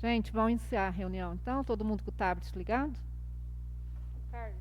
Gente, vamos iniciar a reunião. Então, todo mundo com o tablet ligado? Carlos.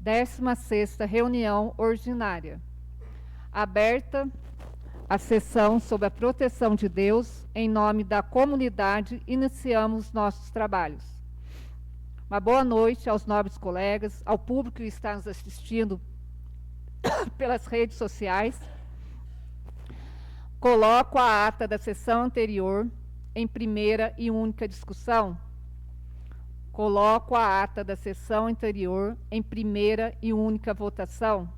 Décima sexta reunião ordinária. Aberta a sessão sob a proteção de Deus, em nome da comunidade, iniciamos nossos trabalhos. Uma boa noite aos nobres colegas, ao público que está nos assistindo pelas redes sociais. Coloco a ata da sessão anterior em primeira e única discussão. Coloco a ata da sessão anterior em primeira e única votação.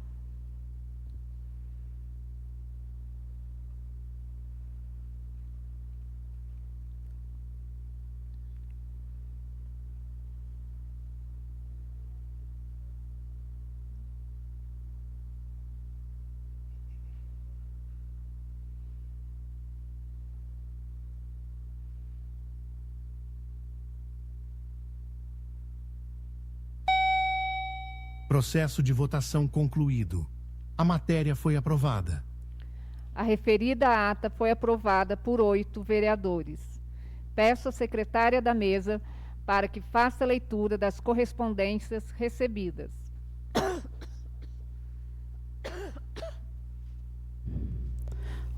Processo de votação concluído. A matéria foi aprovada. A referida ata foi aprovada por 8 vereadores. Peço à secretária da mesa para que faça a leitura das correspondências recebidas.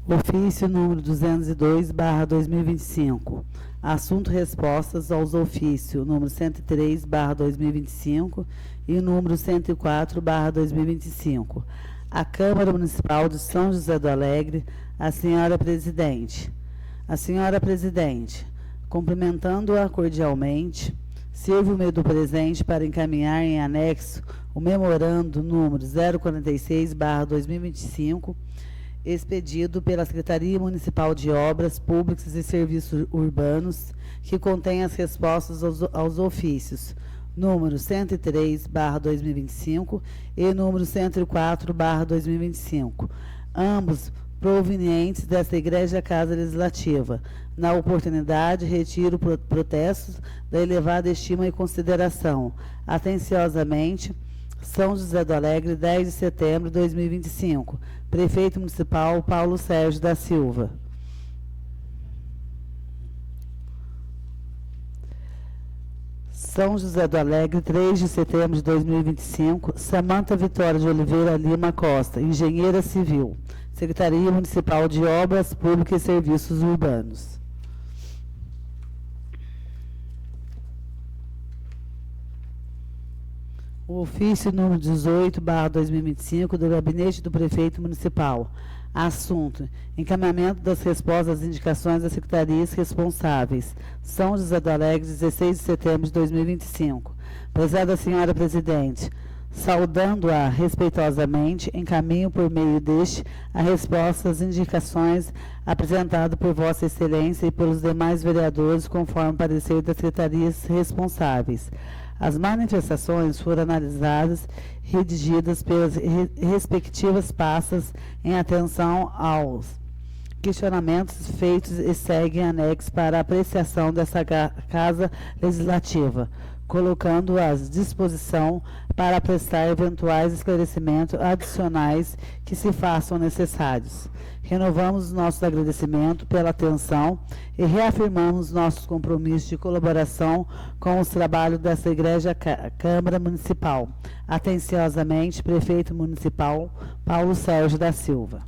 Ofício número 202/2025. Assunto respostas aos ofícios número 103/2025 e número 104/2025. A Câmara Municipal de São José do Alegre, a senhora presidente. A senhora presidente, cumprimentando-a cordialmente, sirvo-me do presente para encaminhar em anexo o memorando número 046/2025, expedido pela Secretaria Municipal de Obras Públicas e Serviços Urbanos, que contém as respostas aos ofícios número 103/2025 e número 104/2025, ambos provenientes desta Igreja Casa Legislativa. Na oportunidade, retiro protestos da elevada estima e consideração. Atenciosamente, São José do Alegre, 10 de setembro de 2025. Prefeito Municipal Paulo Sérgio da Silva. São José do Alegre, 3 de setembro de 2025. Samanta Vitória de Oliveira Lima Costa, engenheira civil. Secretaria Municipal de Obras Públicas e Serviços Urbanos. O ofício número 18/2025 do Gabinete do Prefeito Municipal. Assunto: encaminhamento das respostas às indicações das secretarias responsáveis. São José do Alegre, 16 de setembro de 2025. Prezada senhora presidente, saudando-a respeitosamente, encaminho por meio deste a resposta às indicações apresentadas por Vossa Excelência e pelos demais vereadores, conforme parecer das secretarias responsáveis. As manifestações foram analisadas e redigidas pelas respectivas pastas em atenção aos questionamentos feitos e seguem anexos para a apreciação dessa Casa Legislativa, colocando à disposição para prestar eventuais esclarecimentos adicionais que se façam necessários. Renovamos nosso agradecimento pela atenção e reafirmamos nossos compromissos de colaboração com os trabalhos dessa Igreja Câmara Municipal. Atenciosamente, Prefeito Municipal Paulo Sérgio da Silva.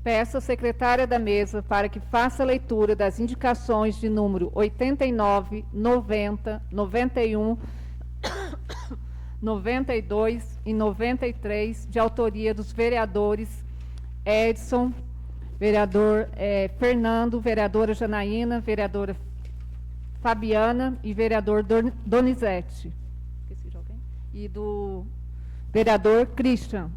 Peço à secretária da mesa para que faça a leitura das indicações de número 89, 90, 91, 92 e 93, de autoria dos vereadores Edson, vereador Fernando, vereadora Janaína, vereadora Fabiana e vereador Donizete. Esqueci de alguém? E do vereador Christian.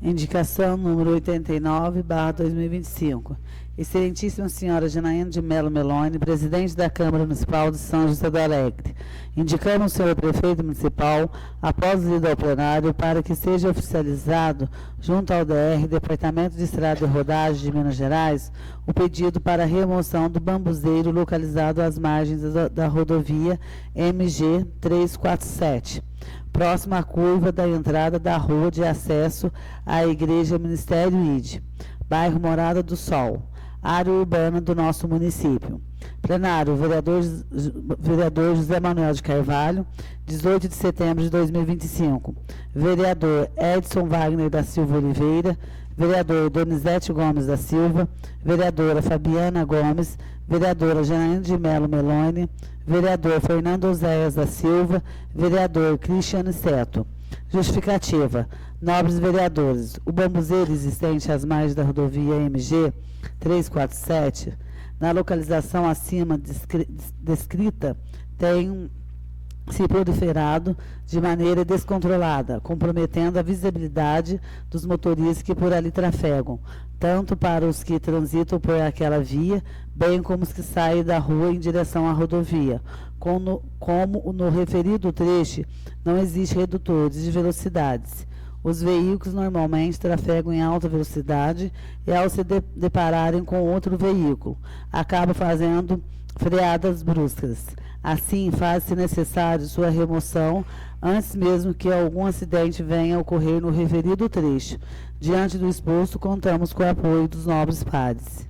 Indicação número 89/2025. Excelentíssima senhora Janaína de Melo Meloni, presidente da Câmara Municipal de São José do Alegre. Indicamos o senhor prefeito municipal, após o lido ao plenário, para que seja oficializado, junto ao DR, Departamento de Estrada e Rodagem de Minas Gerais, o pedido para a remoção do bambuzeiro localizado às margens da rodovia MG 347. Próxima à curva da entrada da rua de acesso à Igreja Ministério ID, bairro Morada do Sol, área urbana do nosso município. Plenário, vereador José Manuel de Carvalho, 18 de setembro de 2025. Vereador Edson Wagner da Silva Oliveira, vereador Donizete Gomes da Silva, vereadora Fabiana Gomes, vereadora Janaína de Melo Meloni, vereador Fernando Oséias da Silva, vereador Cristiano Seto. Justificativa. Nobres vereadores, o bambuzeiro existente às margens da rodovia MG 347, na localização acima descrita, tem se proliferado de maneira descontrolada, comprometendo a visibilidade dos motoristas que por ali trafegam, tanto para os que transitam por aquela via, bem como os que saem da rua em direção à rodovia. Como no referido trecho não existe redutores de velocidades. Os veículos normalmente trafegam em alta velocidade e, ao se depararem com outro veículo, acabam fazendo freadas bruscas. Assim, faz-se necessário sua remoção antes mesmo que algum acidente venha a ocorrer no referido trecho. Diante do exposto, contamos com o apoio dos nobres pares.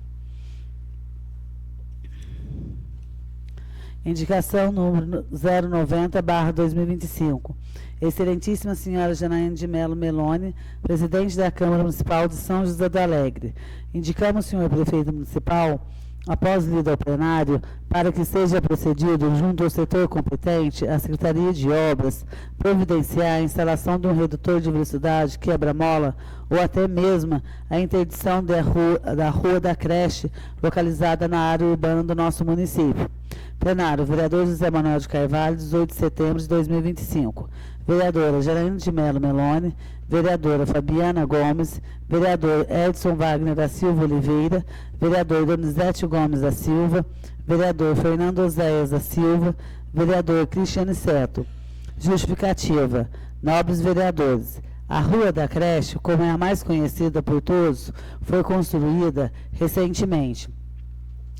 Indicação número 090/2025. Excelentíssima senhora Janaína de Melo Meloni, presidente da Câmara Municipal de São José do Alegre. Indicamos o senhor prefeito municipal, após lido ao plenário, para que seja procedido, junto ao setor competente, a Secretaria de Obras, providenciar a instalação de um redutor de velocidade, quebra-mola, ou até mesmo a interdição da rua da creche, localizada na área urbana do nosso município. Plenário, vereador José Manuel de Carvalho, 18 de setembro de 2025. Vereadora Janaína de Melo Meloni, vereadora Fabiana Gomes, vereador Edson Wagner da Silva Oliveira, vereador Donizete Gomes da Silva, vereador Fernando Oséias da Silva, vereador Cristiano Seto. Justificativa. Nobres vereadores, a Rua da Creche, como é a mais conhecida por todos, foi construída recentemente,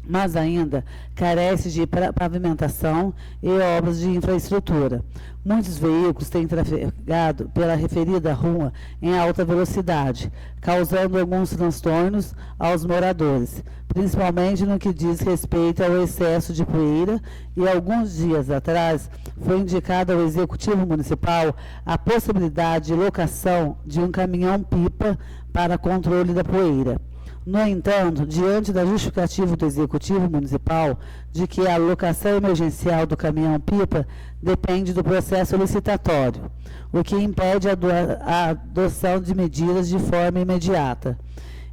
mas ainda carece de pavimentação e obras de infraestrutura. Muitos veículos têm trafegado pela referida rua em alta velocidade, causando alguns transtornos aos moradores, principalmente no que diz respeito ao excesso de poeira, e alguns dias atrás foi indicado ao Executivo Municipal a possibilidade de locação de um caminhão-pipa para controle da poeira. No entanto, diante da justificativa do Executivo Municipal de que a alocação emergencial do caminhão-pipa depende do processo licitatório, o que impede a adoção de medidas de forma imediata,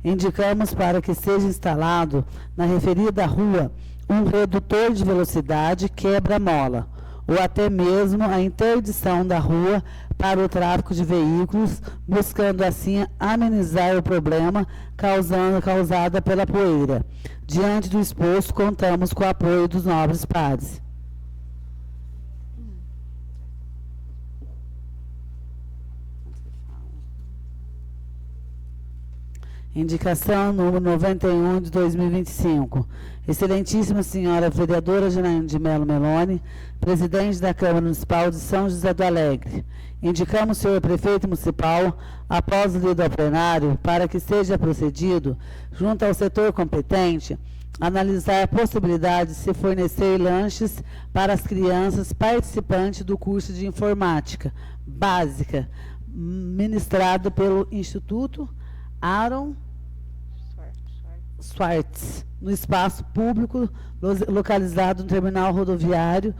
indicamos para que seja instalado na referida rua um redutor de velocidade quebra-mola, ou até mesmo a interdição da rua para o tráfego de veículos, buscando assim amenizar o problema causado pela poeira. Diante do exposto, contamos com o apoio dos nobres pares. Indicação número 91 de 2025. Excelentíssima senhora vereadora Janaína de Melo Meloni, presidente da Câmara Municipal de São José do Alegre. Indicamos o senhor prefeito municipal, após o lido ao plenário, para que seja procedido, junto ao setor competente, analisar a possibilidade de se fornecer lanches para as crianças participantes do curso de informática básica, ministrado pelo Instituto Aaron Swartz, no espaço público localizado no terminal rodoviário,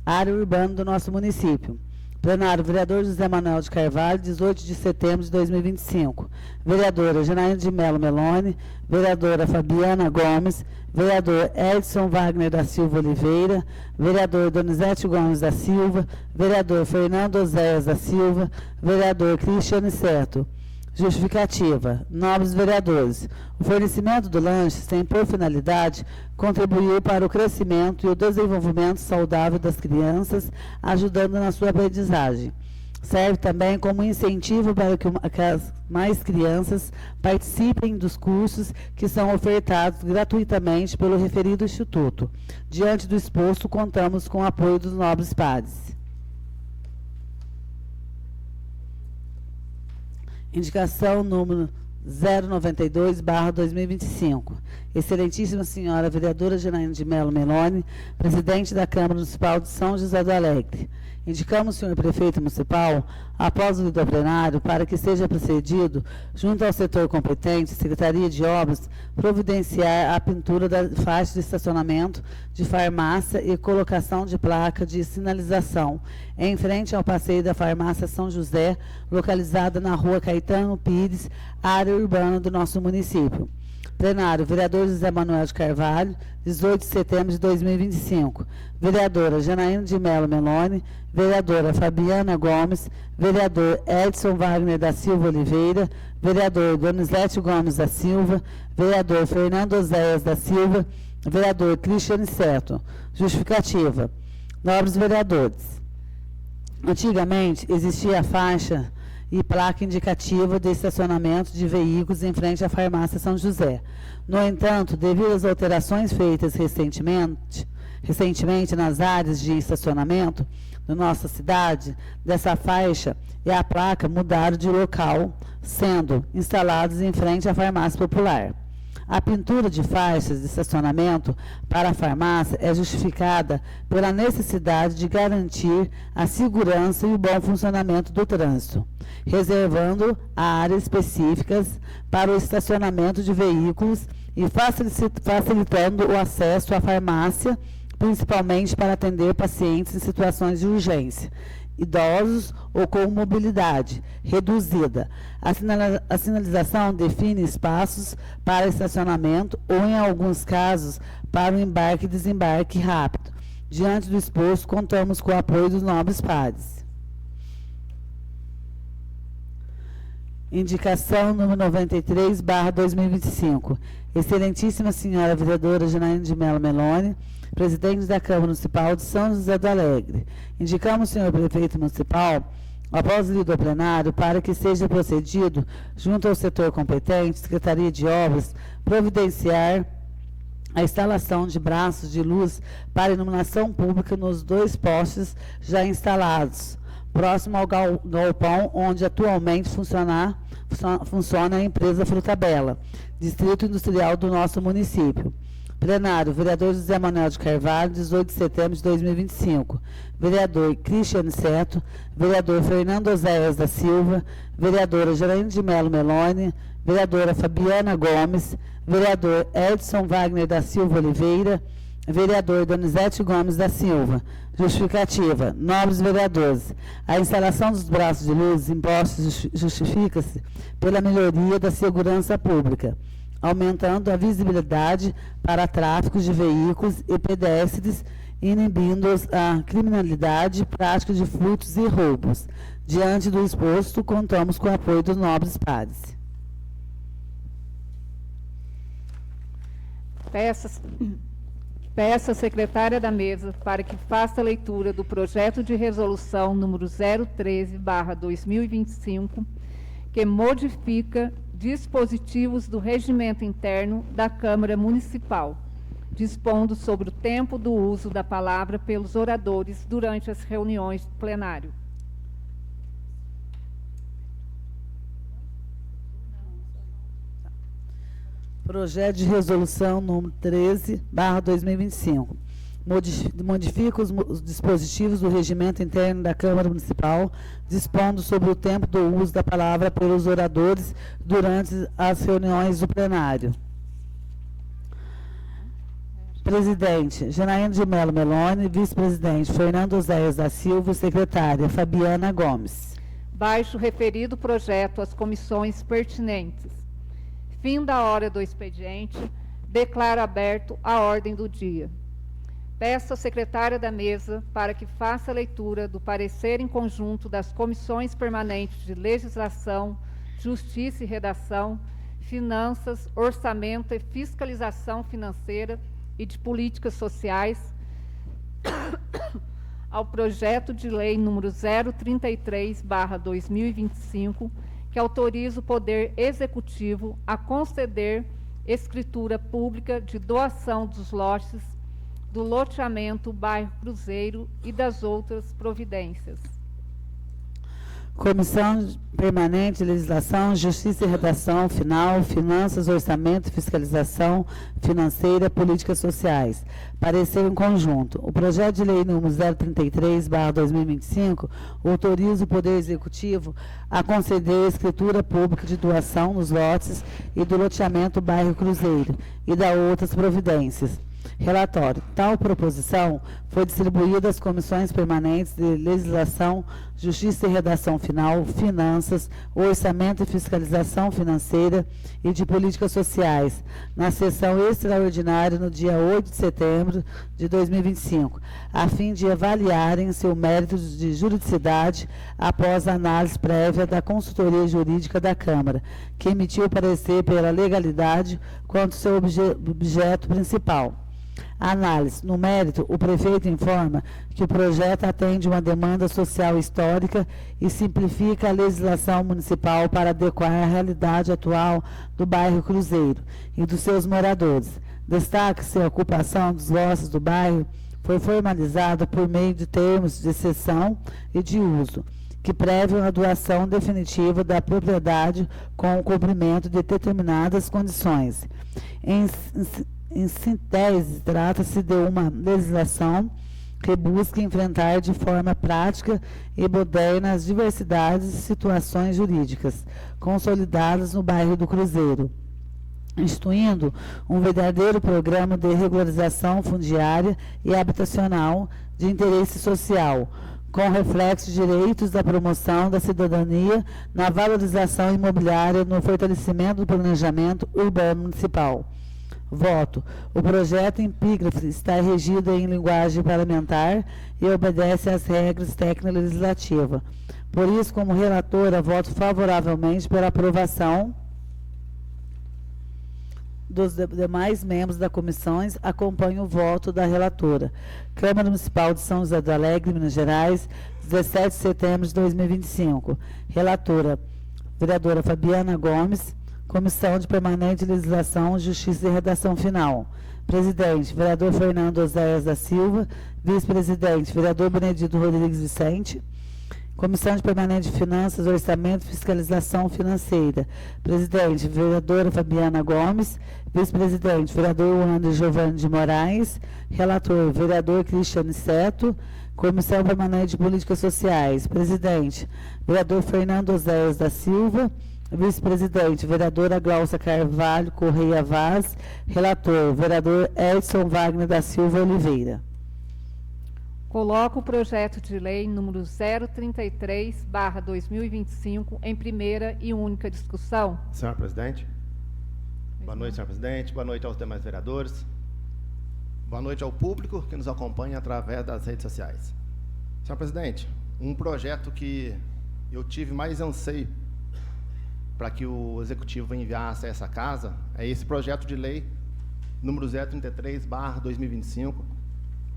área urbana do nosso município. Plenário, vereador José Manuel de Carvalho, 18 de setembro de 2025. Vereadora Janaína de Melo Meloni, vereadora Fabiana Gomes, vereador Edson Wagner da Silva Oliveira, vereador Donizete Gomes da Silva, vereador Fernando Oséias da Silva, vereador Cristiane Seto. Justificativa. Nobres vereadores, o fornecimento do lanche tem por finalidade contribuir para o crescimento e o desenvolvimento saudável das crianças, ajudando na sua aprendizagem. Serve também como incentivo para que as mais crianças participem dos cursos que são ofertados gratuitamente pelo referido instituto. Diante do exposto, contamos com o apoio dos nobres pares. Indicação número 092/2025. Excelentíssima senhora vereadora Janaína de Melo Meloni, presidente da Câmara Municipal de São José do Alegre. Indicamos o senhor prefeito municipal, após o líder plenário, para que seja procedido, junto ao setor competente, Secretaria de Obras, providenciar a pintura da faixa de estacionamento de farmácia e colocação de placa de sinalização em frente ao passeio da farmácia São José, localizada na rua Caetano Pires, área urbana do nosso município. Plenário, vereador José Manuel de Carvalho, 18 de setembro de 2025. Vereadora Janaína de Melo Meloni, vereadora Fabiana Gomes, vereador Edson Wagner da Silva Oliveira, vereador Donizete Gomes da Silva, vereador Fernando Oséias da Silva, vereador Cristiane Seto. Justificativa. Nobres vereadores, antigamente existia a faixa e placa indicativa de estacionamento de veículos em frente à farmácia São José. No entanto, devido às alterações feitas recentemente nas áreas de estacionamento da nossa cidade, dessa faixa e a placa mudaram de local, sendo instalados em frente à farmácia popular. A pintura de faixas de estacionamento para a farmácia é justificada pela necessidade de garantir a segurança e o bom funcionamento do trânsito, reservando áreas específicas para o estacionamento de veículos e facilitando o acesso à farmácia, principalmente para atender pacientes em situações de urgência, idosos ou com mobilidade reduzida. A sinalização define espaços para estacionamento ou, em alguns casos, para o embarque e desembarque rápido. Diante do exposto, contamos com o apoio dos nobres pares. Indicação número 93/2025. Excelentíssima senhora vereadora Janaína de Melo Meloni, presidente da Câmara Municipal de São José do Alegre. Indicamos o senhor prefeito municipal, após o líder plenário, para que seja procedido, junto ao setor competente, Secretaria de Obras, providenciar a instalação de braços de luz para iluminação pública nos 2 postes já instalados, próximo ao galpão onde atualmente funciona a empresa Frutabela, distrito industrial do nosso município. Plenário, vereador José Manuel de Carvalho, 18 de setembro de 2025. Vereador Cristiane Seto, vereador Fernando Oséias da Silva, vereadora Janaína de Melo Meloni, vereadora Fabiana Gomes, vereador Edson Wagner da Silva Oliveira, vereador Donizete Gomes da Silva. Justificativa. Nobres vereadores, a instalação dos braços de luz impostos justifica-se pela melhoria da segurança pública, aumentando a visibilidade para tráfego de veículos e pedestres, inibindo a criminalidade, prática de furtos e roubos. Diante do exposto, contamos com o apoio dos nobres pares. Peço à secretária da mesa para que faça a leitura do projeto de resolução número 013/2025, que modifica dispositivos do regimento interno da Câmara Municipal, dispondo sobre o tempo do uso da palavra pelos oradores durante as reuniões do plenário. Projeto de resolução número 13/2025. Modifica os dispositivos do regimento interno da Câmara Municipal, dispondo sobre o tempo do uso da palavra pelos oradores durante as reuniões do plenário. Presidente, Janaína de Mello Meloni. Vice-presidente, Fernando Oséias da Silva. Secretária, Fabiana Gomes. Baixo referido projeto às comissões pertinentes. Fim da hora do expediente. Declaro aberto a ordem do dia. Peço à secretária da mesa para que faça a leitura do parecer em conjunto das comissões permanentes de Legislação, Justiça e Redação, Finanças, Orçamento e Fiscalização Financeira e de Políticas Sociais ao projeto de lei número 033/2025, que autoriza o Poder Executivo a conceder escritura pública de doação dos lotes do loteamento bairro Cruzeiro e das outras providências. Comissão Permanente de Legislação, Justiça e Redação, Final, Finanças, Orçamento, Fiscalização Financeira, Políticas Sociais. Parecer em conjunto. O projeto de lei número 033/2025 autoriza o Poder Executivo a conceder escritura pública de doação nos lotes e do loteamento bairro Cruzeiro e da outras providências. Relatório. Tal proposição foi distribuída às comissões permanentes de Legislação, Justiça e Redação Final, Finanças, Orçamento e Fiscalização Financeira e de Políticas Sociais, na sessão extraordinária no dia 8 de setembro de 2025, a fim de avaliarem seu mérito de juridicidade após a análise prévia da consultoria jurídica da Câmara, que emitiu parecer pela legalidade quanto seu objeto principal. Análise. No mérito, o prefeito informa que o projeto atende uma demanda social histórica e simplifica a legislação municipal para adequar à realidade atual do bairro Cruzeiro e dos seus moradores. Destaque-se a ocupação dos lotes do bairro foi formalizada por meio de termos de cessão e de uso, que préviam a doação definitiva da propriedade com o cumprimento de determinadas condições. Em síntese, trata-se de uma legislação que busca enfrentar de forma prática e moderna as diversidades de situações jurídicas consolidadas no bairro do Cruzeiro, instituindo um verdadeiro programa de regularização fundiária e habitacional de interesse social, com reflexo de direitos da promoção da cidadania na valorização imobiliária, no fortalecimento do planejamento urbano municipal. Voto. O projeto em epígrafe está regido em linguagem parlamentar e obedece às regras técnico-legislativas. Por isso, como relatora, voto favoravelmente pela aprovação dos demais membros da comissões. Acompanho o voto da relatora. Câmara Municipal de São José do Alegre, Minas Gerais, 17 de setembro de 2025. Relatora, vereadora Fabiana Gomes. Comissão de Permanente de Legislação, Justiça e Redação Final. Presidente, vereador Fernando Oséias da Silva. Vice-presidente, vereador Benedito Rodrigues Vicente. Comissão de Permanente de Finanças, Orçamento e Fiscalização Financeira. Presidente, vereadora Fabiana Gomes. Vice-presidente, vereador Wander Giovanni de Moraes. Relator, vereador Cristiano Seto. Comissão Permanente de Políticas Sociais. Presidente, vereador Fernando Oséias da Silva. Vice-presidente, vereadora Glaucia Carvalho Correia Vaz. Relator, vereador Edson Wagner da Silva Oliveira. Coloco o projeto de lei número 033/2025 em primeira e única discussão. Senhor presidente. Boa noite, senhor presidente. Boa noite aos demais vereadores. Boa noite ao público que nos acompanha através das redes sociais. Senhor presidente, um projeto que eu tive mais anseio para que o Executivo enviasse a essa casa é esse projeto de lei número 033/2025,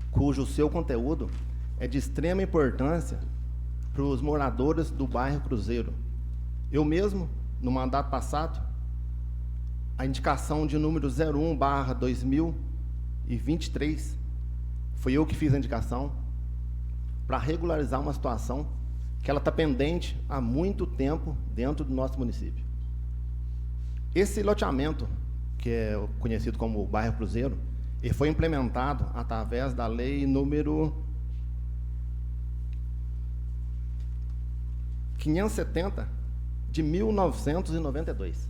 cujo seu conteúdo é de extrema importância para os moradores do bairro Cruzeiro. Eu mesmo, no mandato passado, a indicação de número 01/2023, foi eu que fiz a indicação para regularizar uma situação que ela está pendente há muito tempo dentro do nosso município. Esse loteamento, que é conhecido como bairro Cruzeiro, ele foi implementado através da lei número 570 de 1992.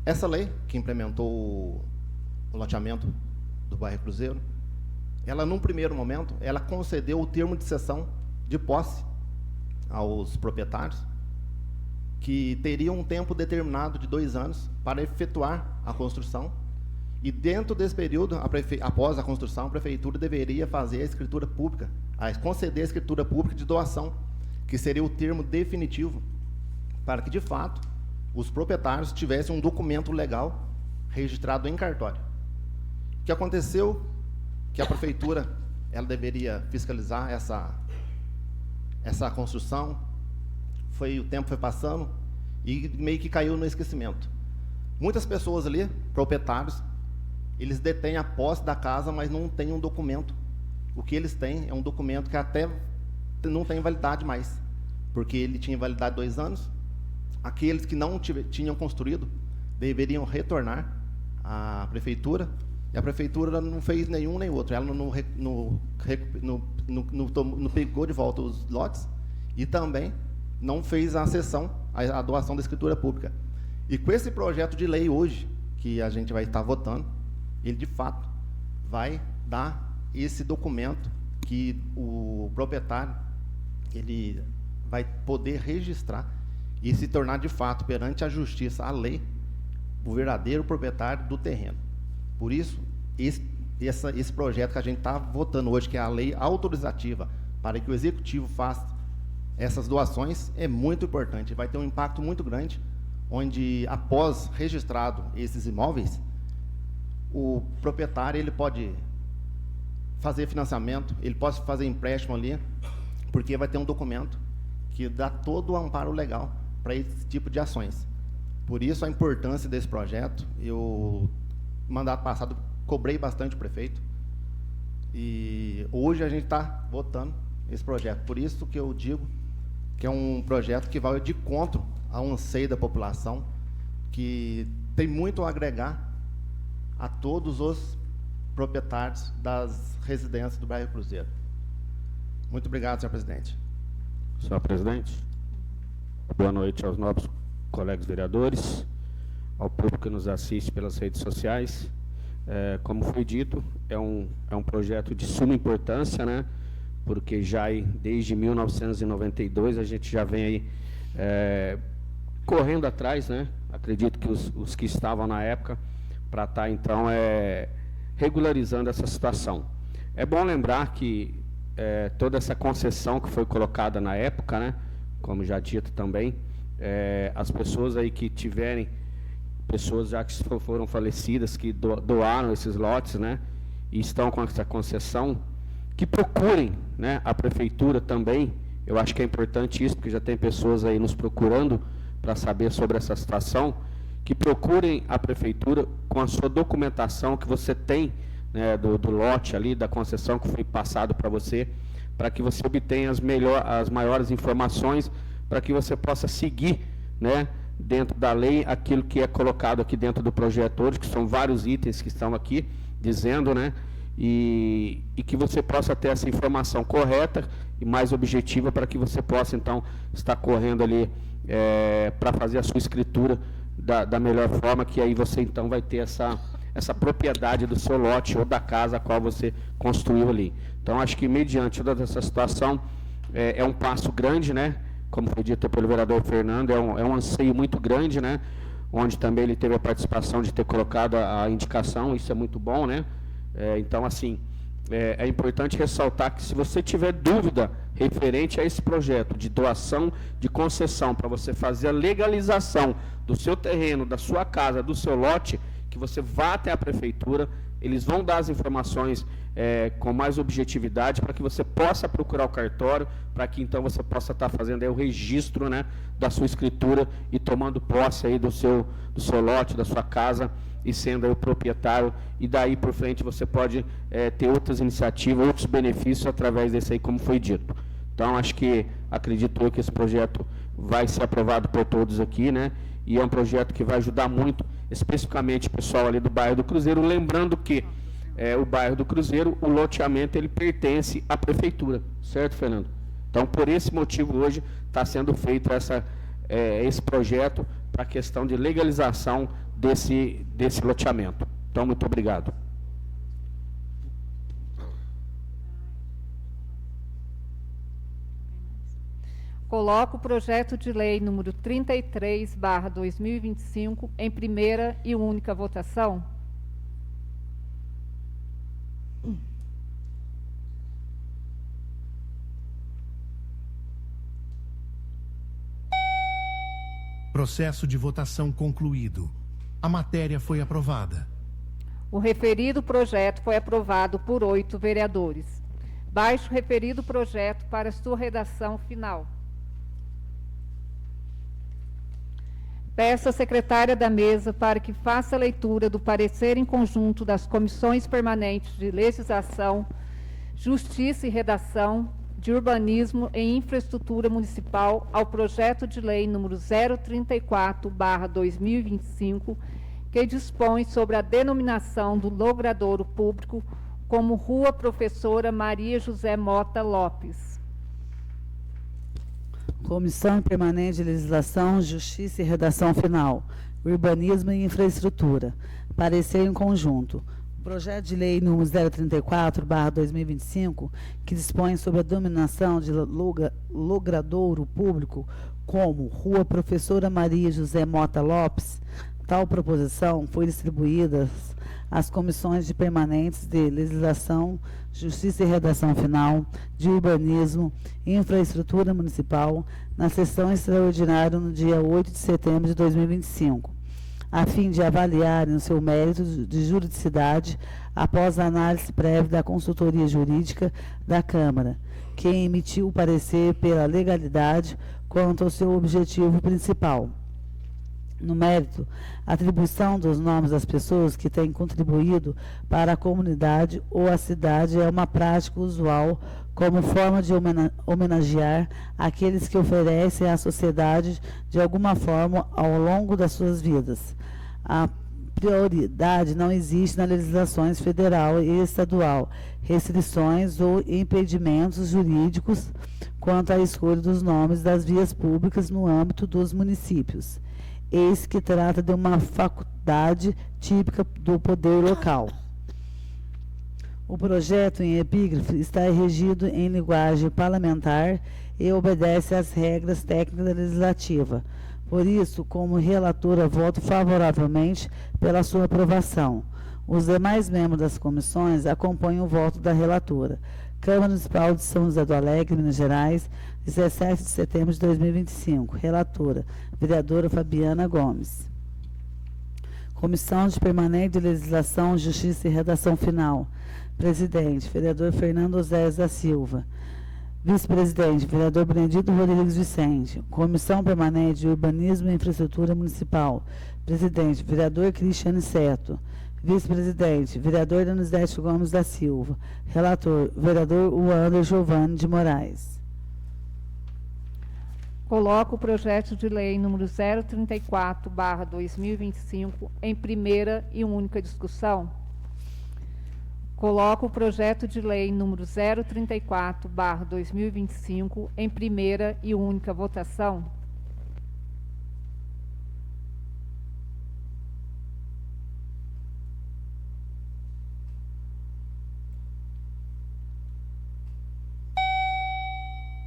Essa lei, que implementou o loteamento do bairro Cruzeiro, ela, num primeiro momento, ela concedeu o termo de cessão de posse aos proprietários, que teriam um tempo determinado de 2 anos para efetuar a construção, e dentro desse período, após a construção, a prefeitura deveria fazer a escritura pública, conceder a escritura pública de doação, que seria o termo definitivo, para que, de fato, os proprietários tivessem um documento legal registrado em cartório. O que aconteceu? Que a prefeitura ela deveria fiscalizar essa construção. O tempo foi passando e meio que caiu no esquecimento. Muitas pessoas ali, proprietários, eles detêm a posse da casa, mas não têm um documento. O que eles têm é um documento que até não tem validade mais, porque ele tinha validade 2 anos. Aqueles que não tinham construído deveriam retornar à prefeitura, e a prefeitura não fez nenhum nem outro. Ela não pegou de volta os lotes e também não fez a cessão, a doação da escritura pública. E com esse projeto de lei hoje, que a gente vai estar votando, ele de fato vai dar esse documento que o proprietário ele vai poder registrar e se tornar de fato perante a justiça, a lei, o verdadeiro proprietário do terreno. Por isso, esse projeto que a gente está votando hoje, que é a lei autorizativa para que o executivo faça essas doações, é muito importante. Vai ter um impacto muito grande, onde, após registrado esses imóveis, o proprietário ele pode fazer financiamento, ele pode fazer empréstimo ali, porque vai ter um documento que dá todo o amparo legal para esse tipo de ações. Por isso a importância desse projeto. Eu, no mandato passado, cobrei bastante o prefeito, e hoje a gente está votando esse projeto. Por isso que eu digo que é um projeto que vai de encontro ao anseio da população, que tem muito a agregar a todos os proprietários das residências do bairro Cruzeiro. Muito obrigado, senhor presidente. Senhor presidente, boa noite aos nobres colegas vereadores, ao público que nos assiste pelas redes sociais. Como foi dito, é um projeto de suma importância, né? Porque já desde 1992 a gente já vem aí correndo atrás, né? Acredito que os que estavam na época para estar então regularizando essa situação. É bom lembrar que toda essa concessão que foi colocada na época, né? Como já dito também, as pessoas aí que tiverem, pessoas já que foram falecidas, que doaram esses lotes, né? E estão com essa concessão, que procurem, né, a prefeitura também. Eu acho que é importante isso, porque já tem pessoas aí nos procurando para saber sobre essa situação, que procurem a prefeitura com a sua documentação que você tem, né, do lote ali, da concessão que foi passado para você, para que você obtenha as maiores informações, para que você possa seguir, né, dentro da lei, aquilo que é colocado aqui dentro do projeto hoje, que são vários itens que estão aqui, dizendo, né, e que você possa ter essa informação correta e mais objetiva, para que você possa, então, estar correndo ali para fazer a sua escritura da melhor forma, que aí você, então, vai ter essa propriedade do seu lote ou da casa a qual você construiu ali. Então, acho que, mediante toda essa situação, é um passo grande, né? Como foi dito pelo vereador Fernando, é um anseio muito grande, né? Onde também ele teve a participação de ter colocado a indicação, isso é muito bom, né? Então, assim, é importante ressaltar que, se você tiver dúvida referente a esse projeto de doação de concessão, para você fazer a legalização do seu terreno, da sua casa, do seu lote, que você vá até a prefeitura, eles vão dar as informações com mais objetividade, para que você possa procurar o cartório, para que então você possa estar fazendo aí o registro, né, da sua escritura e tomando posse aí do seu lote, da sua casa, e sendo aí o proprietário, e daí por frente você pode ter outras iniciativas, outros benefícios através desse aí, como foi dito. Então, acredito eu que esse projeto vai ser aprovado por todos aqui, né? E é um projeto que vai ajudar muito, especificamente o pessoal ali do bairro do Cruzeiro, lembrando que o bairro do Cruzeiro, o loteamento, ele pertence à prefeitura, certo, Fernando? Então, por esse motivo, hoje está sendo feito esse projeto para a questão de legalização desse loteamento. Então, muito obrigado. Coloco o projeto de lei número 33/2025 em primeira e única votação. Processo de votação concluído. A matéria foi aprovada. O referido projeto foi aprovado por 8 vereadores. Baixo o referido projeto para sua redação final. Peço à secretária da mesa para que faça a leitura do parecer em conjunto das comissões permanentes de legislação, justiça e redação, de urbanismo e infraestrutura municipal ao projeto de lei número 034/2025, que dispõe sobre a denominação do logradouro público como Rua Professora Maria José Mota Lopes. Comissão Permanente de Legislação, Justiça e Redação Final, Urbanismo e Infraestrutura. Parecer em conjunto. Projeto de lei número 034/2025, que dispõe sobre a denominação de logradouro público como Rua Professora Maria José Mota Lopes. Tal proposição foi distribuída às comissões de permanentes de Legislação, Justiça e Redação Final, de Urbanismo e Infraestrutura Municipal na sessão extraordinária no dia 8 de setembro de 2025. A fim de avaliarem o seu mérito de juridicidade após a análise prévia da consultoria jurídica da Câmara, que emitiu o parecer pela legalidade quanto ao seu objetivo principal. No mérito, a atribuição dos nomes das pessoas que têm contribuído para a comunidade ou a cidade é uma prática usual como forma de homenagear aqueles que oferecem à sociedade de alguma forma ao longo das suas vidas. A prioridade não existe nas legislações federal e estadual, restrições ou impedimentos jurídicos quanto à escolha dos nomes das vias públicas no âmbito dos municípios. Eis que trata de uma faculdade típica do poder local. O projeto em epígrafe está regido em linguagem parlamentar e obedece às regras técnicas legislativas. Por isso, como relatora, voto favoravelmente pela sua aprovação. Os demais membros das comissões acompanham o voto da relatora. Câmara Municipal de São José do Alegre, Minas Gerais, 17 de setembro de 2025. Relatora, vereadora Fabiana Gomes. Comissão de Permanente de Legislação, Justiça e Redação Final. Presidente, vereador Fernando Osés da Silva. Vice-presidente, vereador Benedito Rodrigues Vicente. Comissão Permanente de Urbanismo e Infraestrutura Municipal. Presidente, vereador Cristiane Seto. Vice-presidente, vereador Donizete Gomes da Silva. Relator, vereador Wander Giovanni de Moraes. Coloco o projeto de lei número 034/2025 em primeira e única discussão. Coloco o projeto de lei número 034/2025 em primeira e única votação.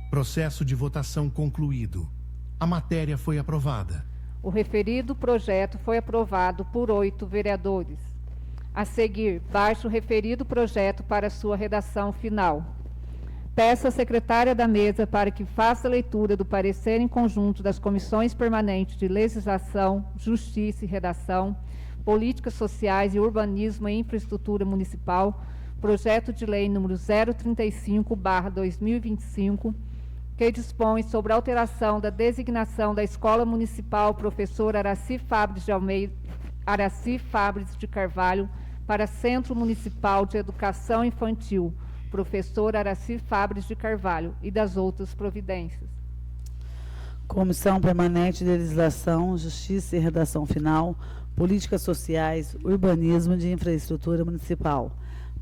Processo de votação concluído. A matéria foi aprovada. O referido projeto foi aprovado por 8 vereadores. A seguir, baixo o referido projeto para sua redação final. Peço à secretária da mesa para que faça a leitura do parecer em conjunto das comissões permanentes de Legislação, Justiça e Redação, Políticas Sociais e Urbanismo e Infraestrutura Municipal, projeto de lei número 035/2025, que dispõe sobre a alteração da designação da Escola Municipal Professor Araci Fabres de Carvalho para Centro Municipal de Educação Infantil, Professor Araci Fabres de Carvalho, e das outras providências. Comissão Permanente de Legislação, Justiça e Redação Final, Políticas Sociais, Urbanismo e de Infraestrutura Municipal.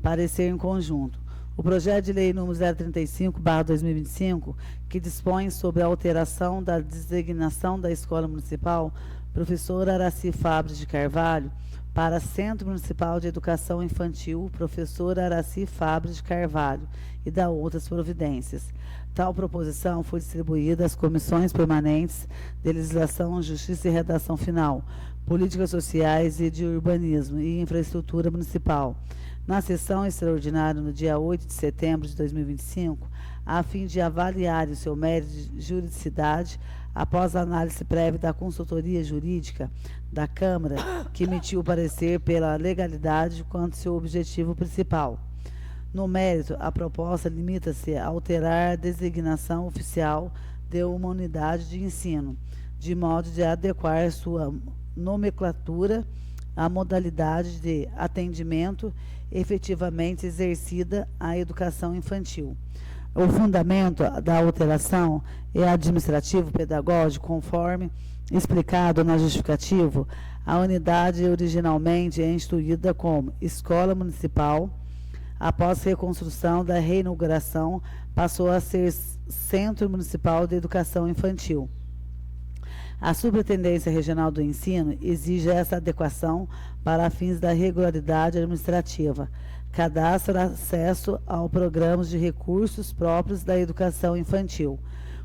Parecer em conjunto. O projeto de lei número 035/2025, que dispõe sobre a alteração da designação da Escola Municipal Professor Araci Fabres de Carvalho para Centro Municipal de Educação Infantil, professora Araci Fabre de Carvalho, e da outras providências. Tal proposição foi distribuída às comissões permanentes de Legislação, Justiça e Redação Final, Políticas Sociais e de Urbanismo e Infraestrutura Municipal, na sessão extraordinária no dia 8 de setembro de 2025, a fim de avaliar o seu mérito de juridicidade após a análise prévia da consultoria jurídica da Câmara, que emitiu o parecer pela legalidade quanto seu objetivo principal. No mérito, a proposta limita-se a alterar a designação oficial de uma unidade de ensino, de modo de adequar sua nomenclatura à modalidade de atendimento efetivamente exercida à educação infantil. O fundamento da alteração é administrativo-pedagógico, conforme explicado na justificativa. A unidade originalmente é instituída como Escola Municipal. Após reconstrução da reinauguração, passou a ser Centro Municipal de Educação Infantil. A Superintendência Regional do Ensino exige essa adequação para fins da regularidade administrativa. Cadastro acesso ao programas de recursos próprios da educação infantil.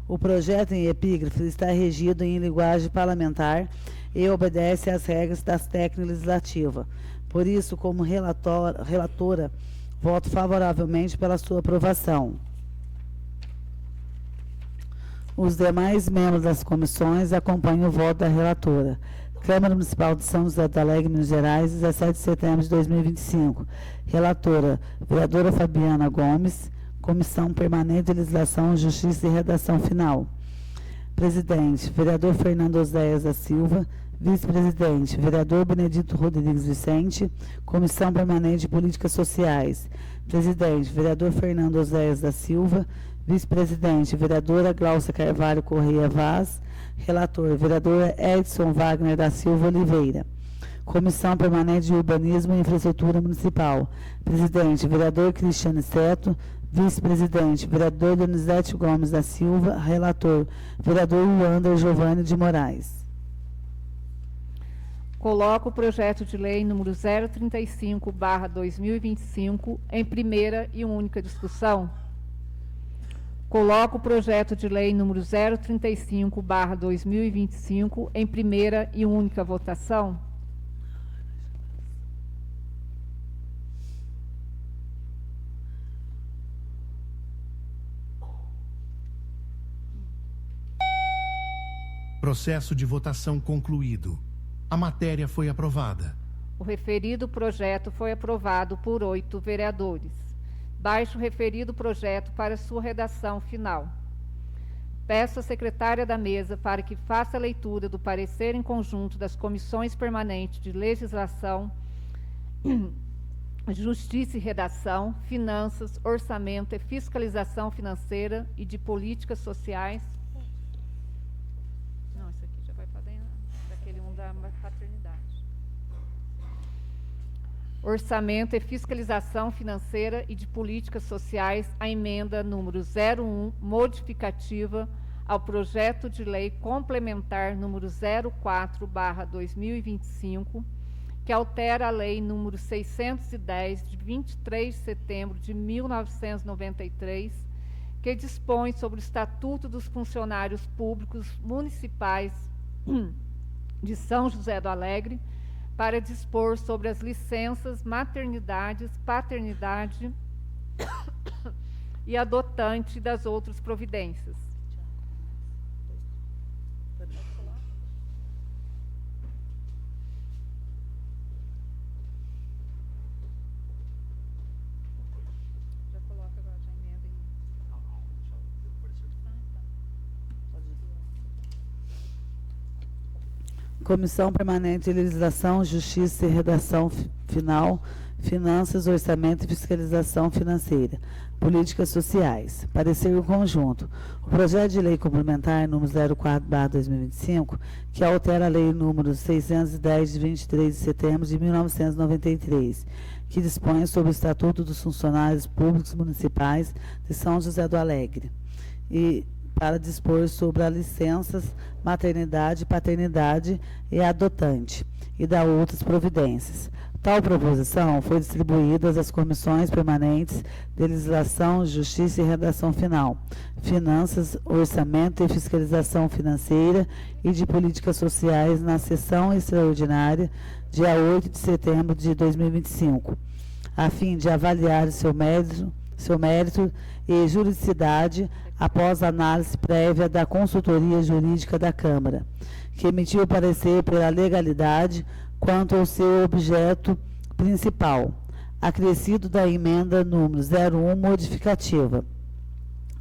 O projeto em epígrafe está regido em linguagem parlamentar e obedece às regras da técnica legislativa. Por isso, como relatora, voto favoravelmente pela sua aprovação. Os demais membros das comissões acompanham o voto da relatora. Câmara Municipal de São José do Alegre, Minas Gerais, 17 de setembro de 2025. Relatora, vereadora Fabiana Gomes. Comissão Permanente de Legislação, Justiça e Redação Final. Presidente, vereador Fernando Oséias da Silva. Vice-presidente, vereador Benedito Rodrigues Vicente. Comissão Permanente de Políticas Sociais. Presidente, vereador Fernando Oséias da Silva. Vice-presidente, vereadora Glaucia Carvalho Correia Vaz. Relator, vereador Edson Wagner da Silva Oliveira. Comissão Permanente de Urbanismo e Infraestrutura Municipal. Presidente, vereador Cristiane Seto. Vice-presidente, vereador Donizete Gomes da Silva. Relator, vereador Wander Giovanni de Moraes. Coloco o projeto de lei número 035/2025 em primeira e única discussão. Coloco o projeto de lei número 035/2025 em primeira e única votação. Processo de votação concluído. A matéria foi aprovada. O referido projeto foi aprovado por 8 vereadores. Baixo o referido projeto para sua redação final. Peço à secretária da mesa para que faça a leitura do parecer em conjunto das comissões permanentes de Legislação, Justiça e Redação, Finanças, Orçamento e Fiscalização Financeira e de Políticas Sociais. Não, isso aqui já vai para dentro daquele da paternidade. Orçamento e Fiscalização Financeira e de Políticas Sociais, a emenda número 01, modificativa ao projeto de lei complementar número 04/2025, que altera a lei número 610, de 23 de setembro de 1993, que dispõe sobre o Estatuto dos Funcionários Públicos Municipais de São José do Alegre, para dispor sobre as licenças, maternidades, paternidade e adotante das outras providências. Já coloca agora, já emenda aí. Comissão Permanente de Legislação, Justiça e Redação Final, Finanças, Orçamento e Fiscalização Financeira, Políticas Sociais. Parecer em conjunto. O projeto de lei complementar número 04/2025, que altera a lei número 610, de 23 de setembro de 1993, que dispõe sobre o Estatuto dos Funcionários Públicos Municipais de São José do Alegre, e para dispor sobre as licenças, maternidade, paternidade e adotante, e da outras providências. Tal proposição foi distribuída às comissões permanentes de Legislação, Justiça e Redação Final, Finanças, Orçamento e Fiscalização Financeira e de Políticas Sociais na sessão extraordinária, dia 8 de setembro de 2025, a fim de avaliar seu mérito e juridicidade após análise prévia da Consultoria Jurídica da Câmara, que emitiu parecer pela legalidade quanto ao seu objeto principal, acrescido da emenda número 01 modificativa.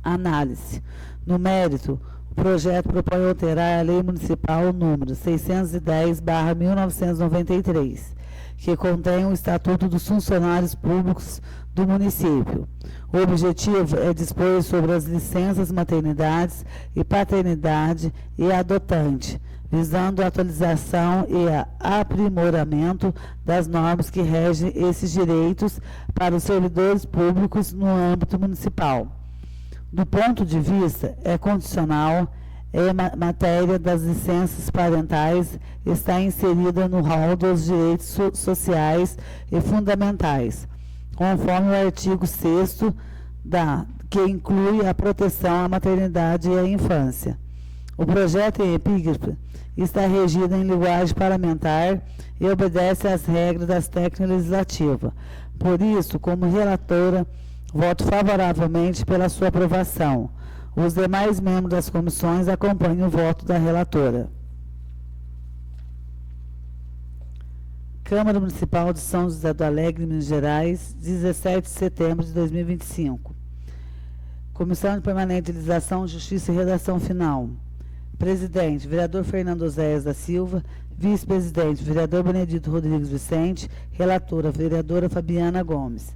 Análise. No mérito, o projeto propõe alterar a Lei Municipal número 610/1993, que contém o Estatuto dos Funcionários Públicos do município. O objetivo é dispor sobre as licenças maternidades e paternidade e adotante, visando a atualização e aprimoramento das normas que regem esses direitos para os servidores públicos no âmbito municipal. Do ponto de vista condicional, a matéria das licenças parentais está inserida no rol dos direitos sociais e fundamentais, conforme o artigo 6º que inclui a proteção à maternidade e à infância. O projeto em epígrafe está regido em linguagem parlamentar e obedece às regras das técnicas legislativas. Por isso, como relatora, voto favoravelmente pela sua aprovação. Os demais membros das comissões acompanham o voto da relatora. Câmara Municipal de São José do Alegre, Minas Gerais, 17 de setembro de 2025. Comissão de Permanente de Legislação, Justiça e Redação Final. Presidente, vereador Fernando Oséias da Silva. Vice-presidente, vereador Benedito Rodrigues Vicente. Relatora, vereadora Fabiana Gomes.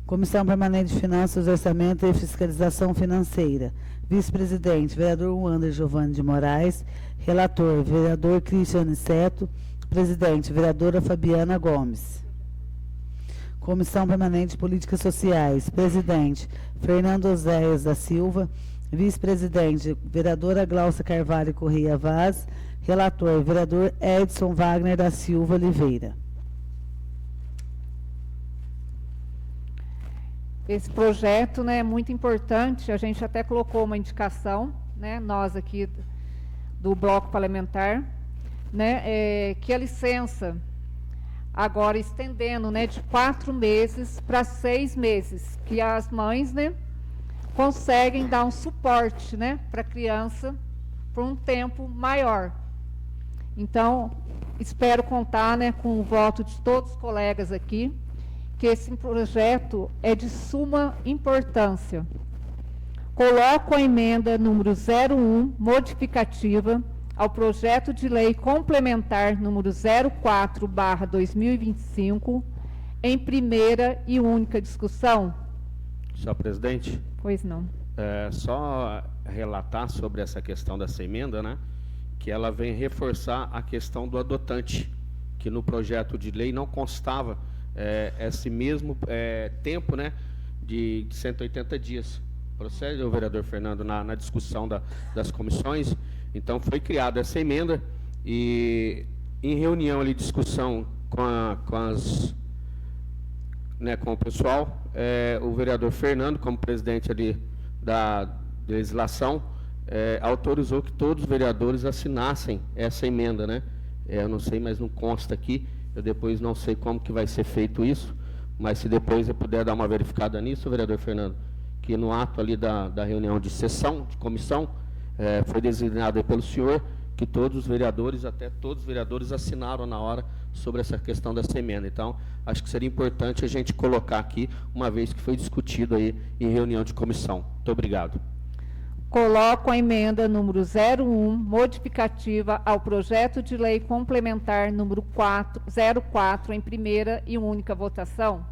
Comissão Permanente de Finanças, Orçamento e Fiscalização Financeira. Vice-presidente, vereador Wander Giovanni de Moraes. Relator, vereador Cristiano Seto. Presidente, vereadora Fabiana Gomes. Comissão Permanente de Políticas Sociais. Presidente, Fernando Oséias da Silva. Vice-presidente, vereadora Glaucia Carvalho Correia Vaz. Relator, vereador Edson Wagner da Silva Oliveira. Esse projeto, né, é muito importante, a gente até colocou uma indicação, né, nós aqui do bloco parlamentar, né, que a licença, agora estendendo, né, de 4 meses para 6 meses, que as mães, né, conseguem dar um suporte, né, para a criança por um tempo maior. Então, espero contar, né, com o voto de todos os colegas aqui, que esse projeto é de suma importância. Coloco a emenda número 01, modificativa, ao projeto de lei complementar número 04/2025, em primeira e única discussão. Senhor presidente, Pois não. só relatar sobre essa questão dessa emenda, né, que ela vem reforçar a questão do adotante, que no projeto de lei não constava esse mesmo tempo, né, de 180 dias. Procede, o vereador Fernando, na discussão das comissões. Então, foi criada essa emenda e, em reunião ali, discussão com o pessoal, o vereador Fernando, como presidente ali da legislação, autorizou que todos os vereadores assinassem essa emenda, né? Eu não sei, mas não consta aqui. Eu depois não sei como que vai ser feito isso, mas se depois eu puder dar uma verificada nisso, vereador Fernando, que no ato ali da reunião de sessão, de comissão, foi designado pelo senhor que todos os vereadores, até todos os vereadores assinaram na hora sobre essa questão dessa emenda. Então, acho que seria importante a gente colocar aqui, uma vez que foi discutido aí em reunião de comissão. Muito obrigado. Coloco a emenda número 01, modificativa ao projeto de lei complementar número 04, em primeira e única votação.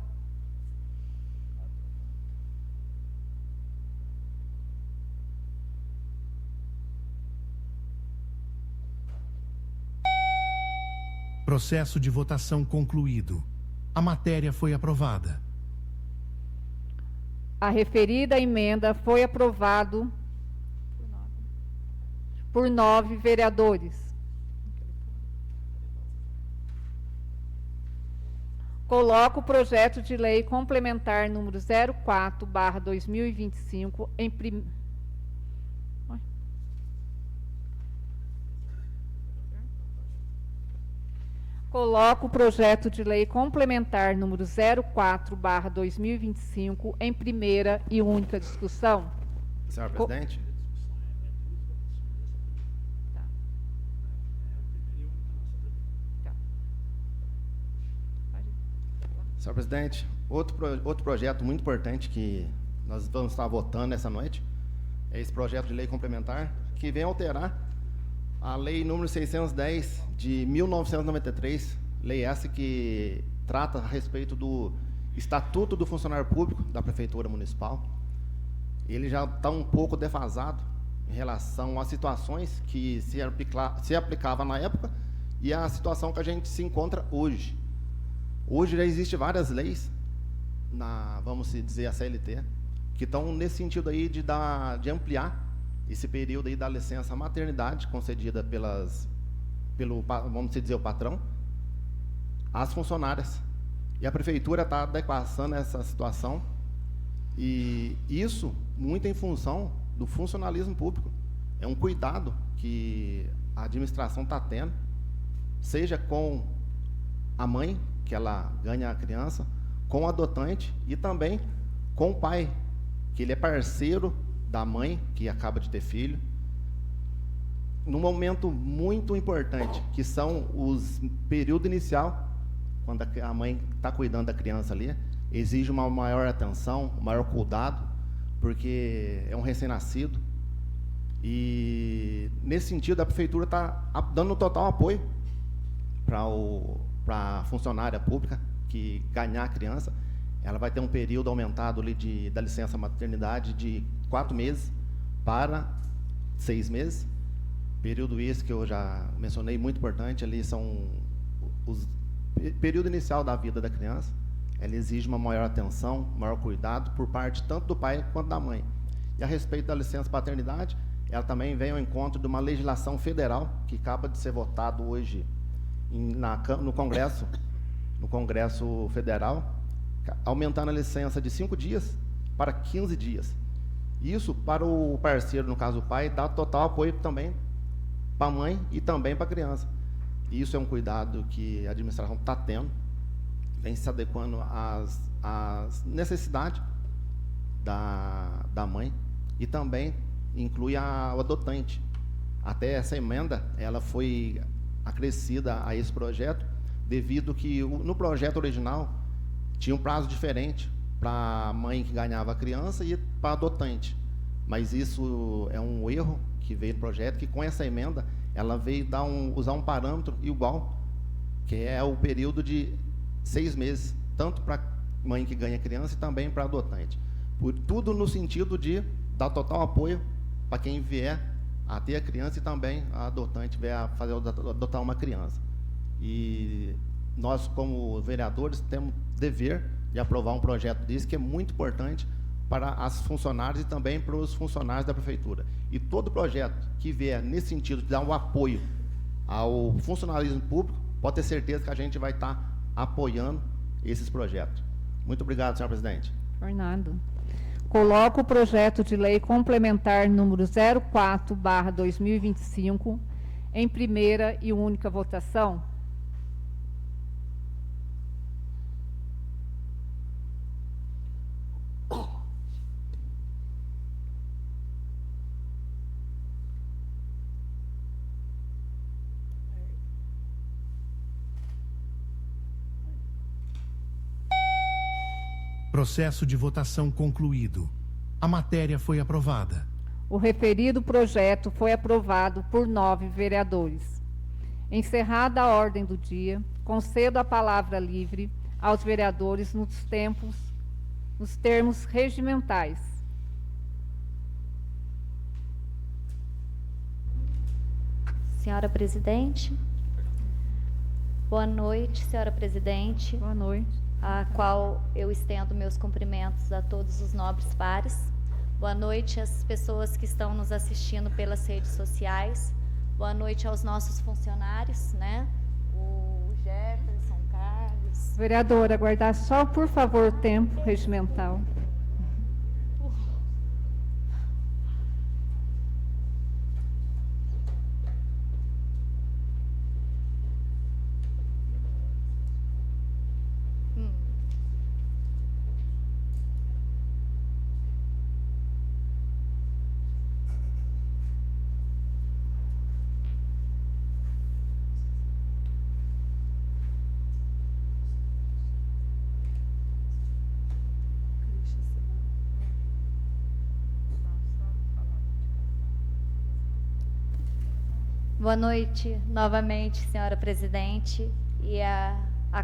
Processo de votação concluído. A matéria foi aprovada. A referida emenda foi aprovado por 9 vereadores. Coloco o projeto de lei complementar número 04/2025 em Coloco o projeto de lei complementar número 04/2025 em primeira e única discussão. Senhora presidente. Senhor presidente, outro projeto muito importante que nós vamos estar votando essa noite é esse projeto de lei complementar que vem alterar a lei número 610 de 1993, lei essa que trata a respeito do Estatuto do Funcionário Público da Prefeitura Municipal. Ele já está um pouco defasado em relação às situações que se aplicava na época e a situação que a gente se encontra hoje. Hoje já existem várias leis, vamos dizer, a CLT, que estão nesse sentido aí de ampliar esse período aí da licença maternidade concedida pelo, vamos dizer, o patrão, às funcionárias. E a prefeitura está adequando essa situação, e isso muito em função do funcionalismo público. É um cuidado que a administração está tendo, seja com a mãe, que ela ganha a criança, com o adotante e também com o pai, que ele é parceiro da mãe, que acaba de ter filho, num momento muito importante, que são os período inicial, quando a mãe está cuidando da criança ali, exige uma maior atenção, um maior cuidado, porque é um recém-nascido. E, nesse sentido, a prefeitura está dando total apoio para a funcionária pública que ganhar a criança. Ela vai ter um período aumentado ali da licença maternidade de 4 meses para 6 meses. Período esse que eu já mencionei, muito importante, ali são os período inicial da vida da criança. Ela exige uma maior atenção, maior cuidado por parte tanto do pai quanto da mãe. E a respeito da licença paternidade, ela também vem ao encontro de uma legislação federal que acaba de ser votado hoje no Congresso Federal, aumentando a licença de 5 dias para 15 dias. Isso, para o parceiro, no caso o pai, dá total apoio também para a mãe e também para a criança. Isso é um cuidado que a administração está tendo, vem se adequando às necessidades da mãe, e também inclui o adotante. Até essa emenda, ela foi acrescida a esse projeto, devido que no projeto original tinha um prazo diferente para a mãe que ganhava a criança e para a adotante. Mas isso é um erro que veio no projeto, que com essa emenda ela veio usar um parâmetro igual, que é o período de 6 meses, tanto para a mãe que ganha a criança e também para a adotante. Tudo no sentido de dar total apoio para quem vier a ter a criança e também a adotante vier a adotar uma criança. E nós, como vereadores, temos dever de aprovar um projeto desse, que é muito importante para as funcionárias e também para os funcionários da prefeitura. E todo projeto que vier nesse sentido de dar um apoio ao funcionalismo público, pode ter certeza que a gente vai estar apoiando esses projetos. Muito obrigado, senhor presidente. Fernando. Coloco o projeto de lei complementar número 04/2025 em primeira e única votação. Processo de votação concluído. A matéria foi aprovada. O referido projeto foi aprovado por 9 vereadores. Encerrada a ordem do dia, concedo a palavra livre aos vereadores nos termos regimentais. Senhora presidente. Boa noite, senhora presidente. Boa noite. A qual eu estendo meus cumprimentos a todos os nobres pares. Boa noite às pessoas que estão nos assistindo pelas redes sociais. Boa noite aos nossos funcionários, né? O Jefferson, Carlos, Vereadora, aguardar só, por favor, o tempo regimental. Boa noite, novamente, senhora presidente, e a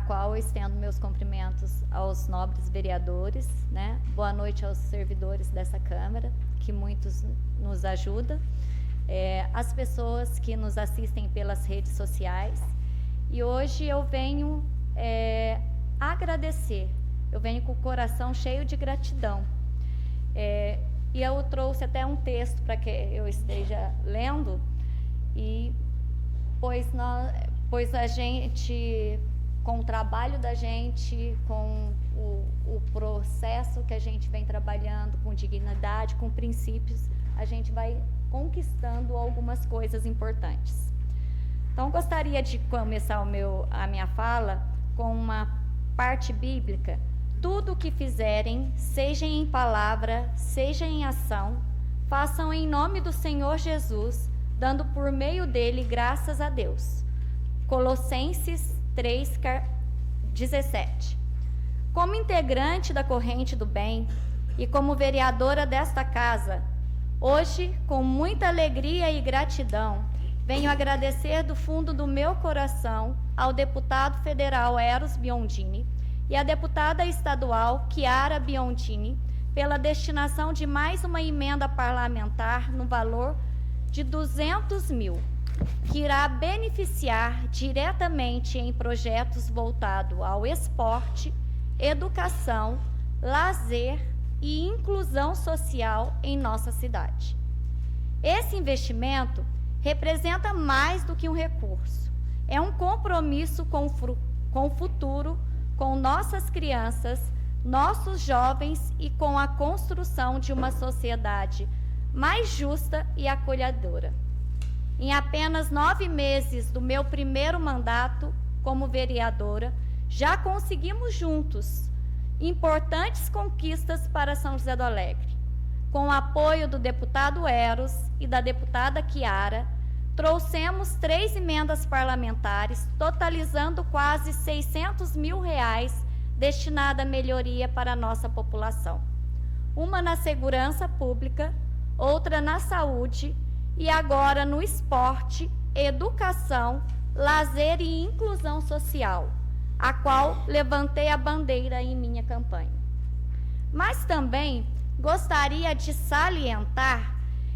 qual eu estendo meus cumprimentos aos nobres vereadores, né? Boa noite aos servidores dessa Câmara, que muitos nos ajudam, as pessoas que nos assistem pelas redes sociais. E hoje eu venho agradecer, eu venho com o coração cheio de gratidão. E eu trouxe até um texto para que eu esteja lendo. E pois a gente, com o trabalho da gente, com o processo que a gente vem trabalhando, com dignidade, com princípios, a gente vai conquistando algumas coisas importantes. Então, gostaria de começar a minha fala com uma parte bíblica. Tudo o que fizerem, seja em palavra, seja em ação, façam em nome do Senhor Jesus, dando por meio dele graças a Deus. Colossenses 3:17. Como integrante da corrente do bem e como vereadora desta casa, hoje, com muita alegria e gratidão, venho agradecer do fundo do meu coração ao deputado federal Eros Biondini e à deputada estadual Chiara Biondini pela destinação de mais uma emenda parlamentar no valor de 200 mil, que irá beneficiar diretamente em projetos voltados ao esporte, educação, lazer e inclusão social em nossa cidade. Esse investimento representa mais do que um recurso, é um compromisso com o futuro, com nossas crianças, nossos jovens e com a construção de uma sociedade mais justa e acolhedora. Em apenas 9 meses do meu primeiro mandato como vereadora, já conseguimos juntos importantes conquistas para São José do Alegre. Com o apoio do deputado Eros e da deputada Chiara, trouxemos 3 emendas parlamentares, totalizando quase R$600 mil destinada à melhoria para a nossa população. Uma na segurança pública, outra na saúde e agora no esporte, educação, lazer e inclusão social, a qual levantei a bandeira em minha campanha. Mas também gostaria de salientar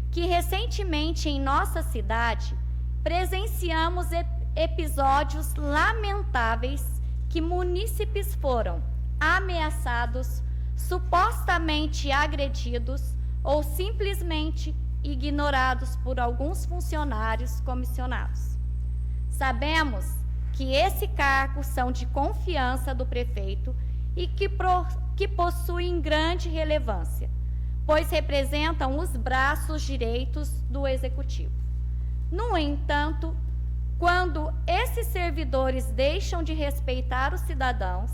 que recentemente em nossa cidade presenciamos episódios lamentáveis que munícipes foram ameaçados, supostamente agredidos ou simplesmente ignorados por alguns funcionários comissionados. Sabemos que esse cargo são de confiança do prefeito e que possuem grande relevância, pois representam os braços direitos do executivo. No entanto, quando esses servidores deixam de respeitar os cidadãos,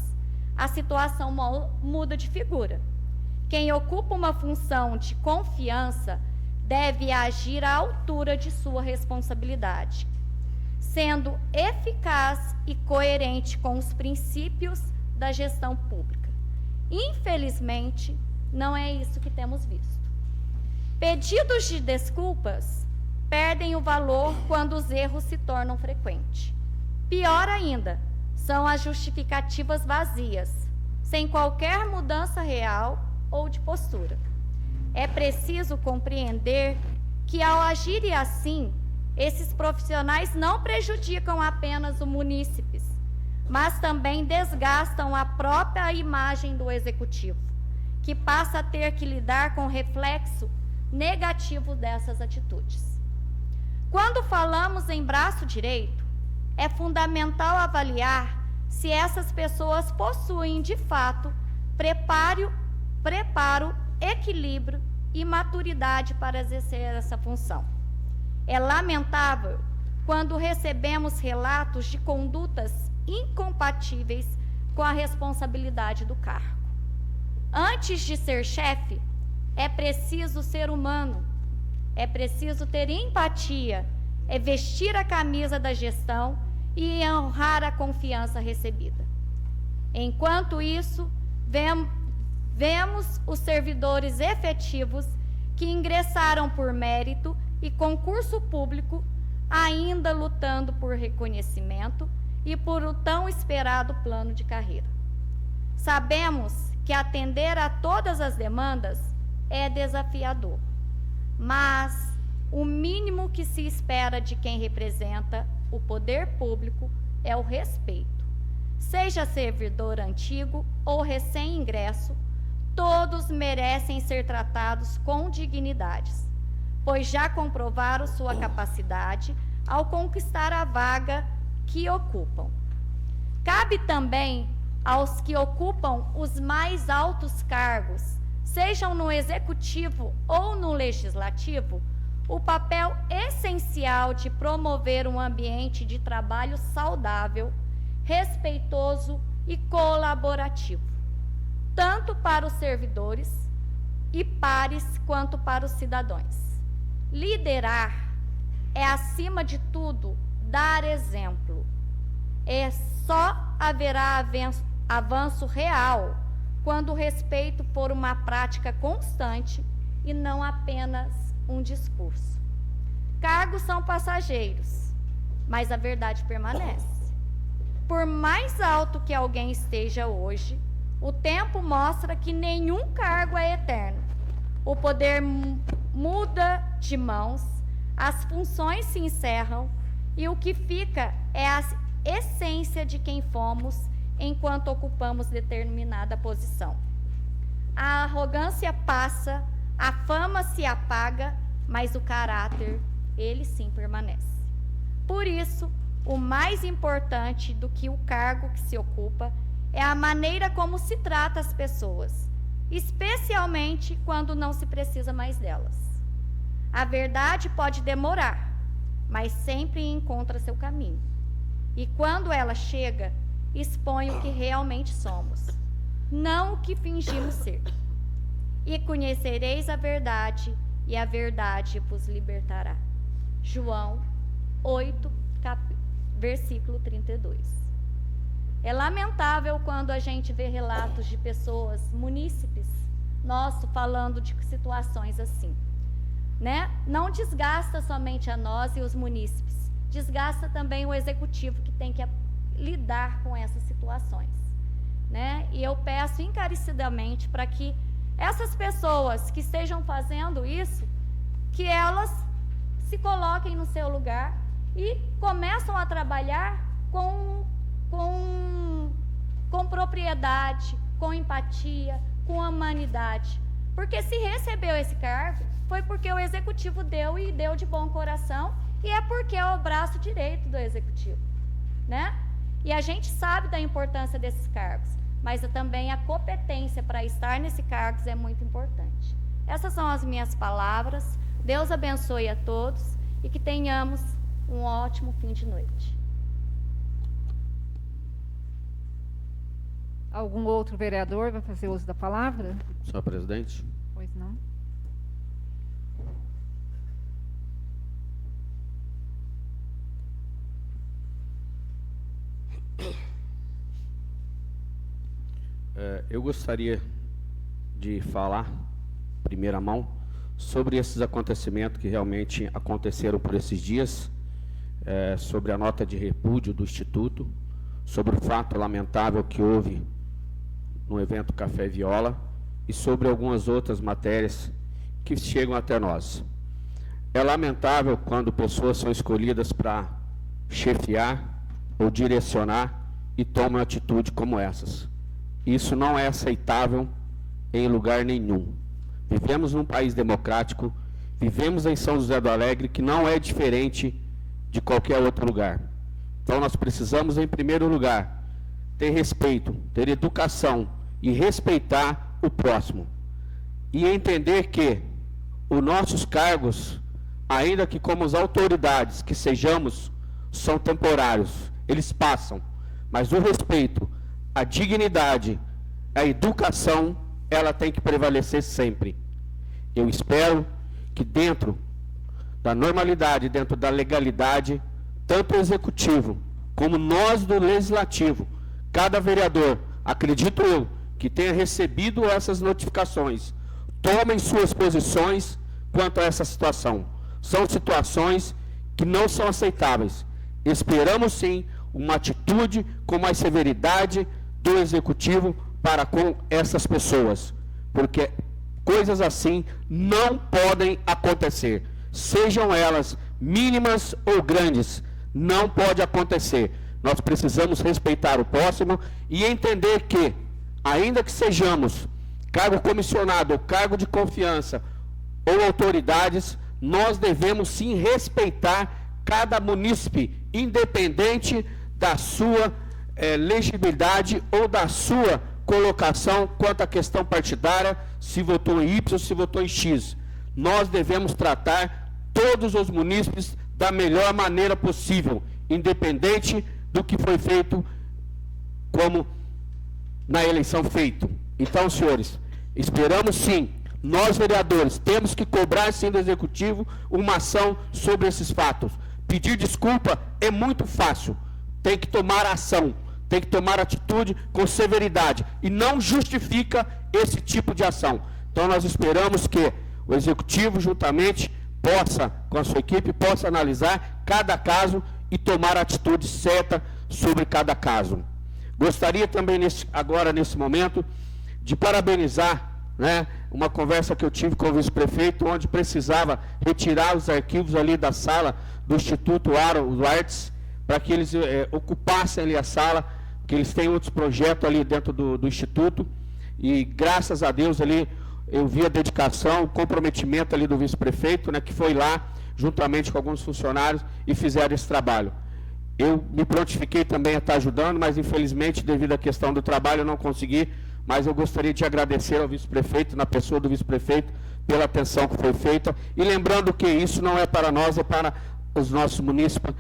a situação muda de figura. Quem ocupa uma função de confiança deve agir à altura de sua responsabilidade, sendo eficaz e coerente com os princípios da gestão pública. Infelizmente, não é isso que temos visto. Pedidos de desculpas perdem o valor quando os erros se tornam frequentes. Pior ainda, são as justificativas vazias, sem qualquer mudança real ou de postura. É preciso compreender que, ao agirem assim, esses profissionais não prejudicam apenas os munícipes, mas também desgastam a própria imagem do executivo, que passa a ter que lidar com o reflexo negativo dessas atitudes. Quando falamos em braço direito, é fundamental avaliar se essas pessoas possuem, de fato, preparo, equilíbrio e maturidade para exercer essa função. É lamentável quando recebemos relatos de condutas incompatíveis com a responsabilidade do cargo. Antes de ser chefe, é preciso ser humano, é preciso ter empatia, é vestir a camisa da gestão e honrar a confiança recebida. Enquanto isso, vemos os servidores efetivos que ingressaram por mérito e concurso público ainda lutando por reconhecimento e por o tão esperado plano de carreira. Sabemos que atender a todas as demandas é desafiador, mas o mínimo que se espera de quem representa o poder público é o respeito. Seja servidor antigo ou recém-ingresso, todos merecem ser tratados com dignidades, pois já comprovaram sua capacidade ao conquistar a vaga que ocupam. Cabe também aos que ocupam os mais altos cargos, sejam no executivo ou no legislativo, o papel essencial de promover um ambiente de trabalho saudável, respeitoso e colaborativo, tanto para os servidores e pares quanto para os cidadãos. Liderar é, acima de tudo, dar exemplo. Só haverá avanço real quando o respeito for uma prática constante e não apenas um discurso. Cargos são passageiros, mas a verdade permanece. Por mais alto que alguém esteja hoje, o tempo mostra que nenhum cargo é eterno. O poder muda de mãos, as funções se encerram e o que fica é a essência de quem fomos enquanto ocupamos determinada posição. A arrogância passa, a fama se apaga, mas o caráter, ele sim permanece. Por isso, o mais importante do que o cargo que se ocupa é a maneira como se trata as pessoas, especialmente quando não se precisa mais delas. A verdade pode demorar, mas sempre encontra seu caminho. E quando ela chega, expõe o que realmente somos, não o que fingimos ser. E conhecereis a verdade, e a verdade vos libertará. João 8, versículo 32. É lamentável quando a gente vê relatos de pessoas, munícipes, nosso, falando de situações assim, né? Não desgasta somente a nós e os munícipes, desgasta também o executivo que tem que lidar com essas situações, né? E eu peço encarecidamente para que essas pessoas que estejam fazendo isso, que elas se coloquem no seu lugar e começam a trabalhar com propriedade, com empatia, com humanidade. Porque se recebeu esse cargo, foi porque o executivo deu e deu de bom coração, e é porque é o braço direito do executivo, né? E a gente sabe da importância desses cargos, mas também a competência para estar nesse cargo é muito importante. Essas são as minhas palavras. Deus abençoe a todos e que tenhamos um ótimo fim de noite. Algum outro vereador vai fazer uso da palavra? Senhora presidente. Pois não. Eu gostaria de falar, primeira mão, sobre esses acontecimentos que realmente aconteceram por esses dias, sobre a nota de repúdio do Instituto, sobre o fato lamentável que houve no evento Café Viola e sobre algumas outras matérias que chegam até nós. É lamentável quando pessoas são escolhidas para chefiar ou direcionar e tomam atitude como essas. Isso não é aceitável em lugar nenhum. Vivemos num país democrático, vivemos em São José do Alegre, que não é diferente de qualquer outro lugar. Então nós precisamos, em primeiro lugar, ter respeito, ter educação e respeitar o próximo. E entender que os nossos cargos, ainda que como as autoridades que sejamos, são temporários, eles passam, mas o respeito, a dignidade, a educação, ela tem que prevalecer sempre. Eu espero que dentro da normalidade, dentro da legalidade, tanto o executivo como nós do legislativo, cada vereador, acredito eu, que tenha recebido essas notificações, tomem suas posições quanto a essa situação. São situações que não são aceitáveis. Esperamos sim uma atitude com mais severidade do executivo para com essas pessoas, porque coisas assim não podem acontecer, sejam elas mínimas ou grandes, não pode acontecer. Nós precisamos respeitar o próximo e entender que, ainda que sejamos cargo comissionado ou cargo de confiança ou autoridades, nós devemos sim respeitar cada munícipe, independente da sua legibilidade ou da sua colocação quanto à questão partidária, se votou em Y, se votou em X. Nós devemos tratar todos os munícipes da melhor maneira possível, independente do que foi feito como na eleição feito. Então, senhores, esperamos sim, nós vereadores, temos que cobrar sim do executivo uma ação sobre esses fatos. Pedir desculpa é muito fácil, tem que tomar ação, tem que tomar atitude com severidade e não justifica esse tipo de ação. Então nós esperamos que o executivo juntamente possa, com a sua equipe, possa analisar cada caso e tomar a atitude certa sobre cada caso. Gostaria também agora nesse momento de parabenizar, uma conversa que eu tive com o vice-prefeito, onde precisava retirar os arquivos ali da sala do Instituto Aro Artes, para que eles ocupassem ali a sala, que eles têm outros projetos ali dentro do Instituto, e graças a Deus ali eu vi a dedicação, o comprometimento ali do vice-prefeito, que foi lá, juntamente com alguns funcionários, e fizeram esse trabalho. Eu me prontifiquei também a estar ajudando, mas infelizmente, devido à questão do trabalho, eu não consegui, mas eu gostaria de agradecer ao vice-prefeito, na pessoa do vice-prefeito, pela atenção que foi feita, e lembrando que isso não é para nós, é para os nossos munícipes,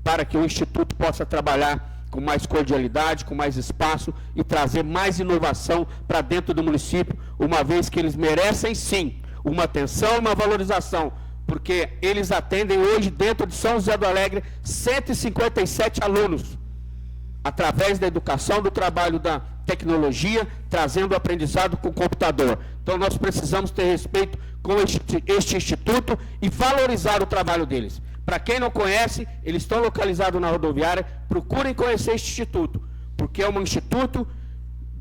para que o Instituto possa trabalhar com mais cordialidade, com mais espaço e trazer mais inovação para dentro do município, uma vez que eles merecem sim uma atenção e uma valorização, porque eles atendem hoje dentro de São José do Alegre 157 alunos, através da educação, do trabalho da tecnologia, trazendo o aprendizado com o computador. Então nós precisamos ter respeito com este instituto e valorizar o trabalho deles. Para quem não conhece, eles estão localizados na rodoviária, procurem conhecer este instituto, porque é um instituto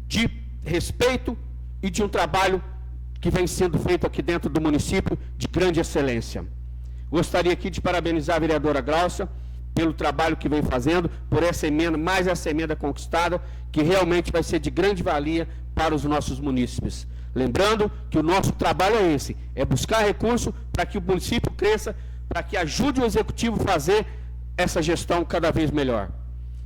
de respeito e de um trabalho que vem sendo feito aqui dentro do município de grande excelência. Gostaria aqui de parabenizar a vereadora Glaucia pelo trabalho que vem fazendo, por essa emenda, mais essa emenda conquistada, que realmente vai ser de grande valia para os nossos munícipes. Lembrando que o nosso trabalho é esse, é buscar recurso para que o município cresça, para que ajude o executivo a fazer essa gestão cada vez melhor.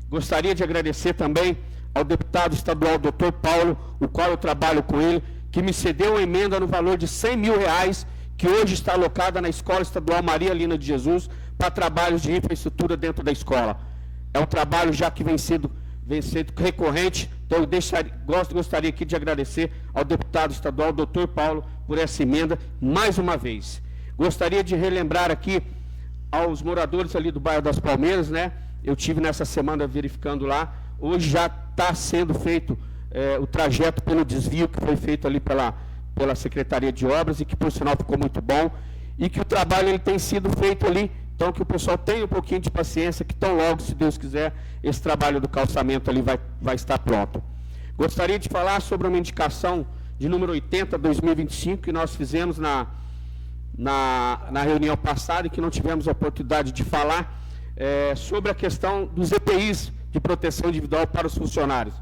Gostaria de agradecer também ao deputado estadual Dr. Paulo, o qual eu trabalho com ele, que me cedeu uma emenda no valor de R$100 mil, que hoje está alocada na Escola Estadual Maria Lina de Jesus, para trabalhos de infraestrutura dentro da escola. É um trabalho já que vem sendo recorrente, então eu gostaria aqui de agradecer ao deputado estadual, Dr. Paulo, por essa emenda, mais uma vez. Gostaria de relembrar aqui aos moradores ali do bairro das Palmeiras, eu tive nessa semana verificando lá, hoje já está sendo feito o trajeto pelo desvio que foi feito ali pela Secretaria de Obras e que, por sinal, ficou muito bom, e que o trabalho ele tem sido feito ali. Então, que o pessoal tenha um pouquinho de paciência, que tão logo, se Deus quiser, esse trabalho do calçamento ali vai estar pronto. Gostaria de falar sobre uma indicação de número 80/2025, que nós fizemos na reunião passada e que não tivemos a oportunidade de falar, sobre a questão dos EPIs de proteção individual para os funcionários.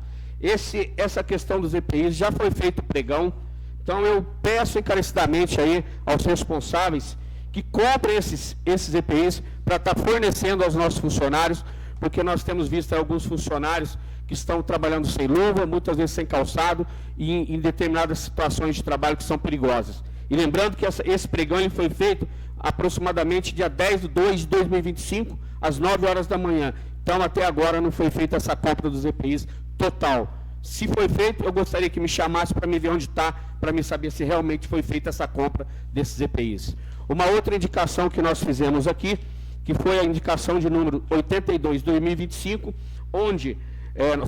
Essa questão dos EPIs já foi feito pregão, então eu peço encarecidamente aí aos responsáveis que comprem esses EPIs para estar fornecendo aos nossos funcionários, porque nós temos visto alguns funcionários que estão trabalhando sem luva, muitas vezes sem calçado, e em determinadas situações de trabalho que são perigosas. E lembrando que esse pregão ele foi feito aproximadamente dia 10/2/2025, às 9 horas da manhã. Então, até agora, não foi feita essa compra dos EPIs total. Se foi feito, eu gostaria que me chamasse para me ver onde está, para me saber se realmente foi feita essa compra desses EPIs. Uma outra indicação que nós fizemos aqui, que foi a indicação de número 82/2025, onde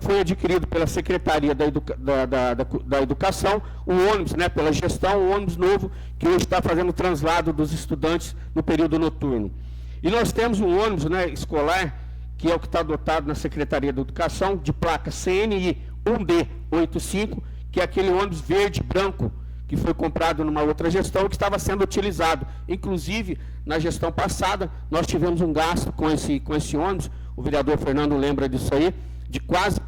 foi adquirido pela Secretaria da Educação um ônibus, né, pela gestão, um ônibus novo, que hoje está fazendo o translado dos estudantes no período noturno. E nós temos um ônibus, né, escolar, que é o que está dotado na Secretaria da Educação, de placa CNI 1D85, que é aquele ônibus verde e branco, que foi comprado numa outra gestão, que estava sendo utilizado. Inclusive, na gestão passada, nós tivemos um gasto com esse ônibus, o vereador Fernando lembra disso aí, de quase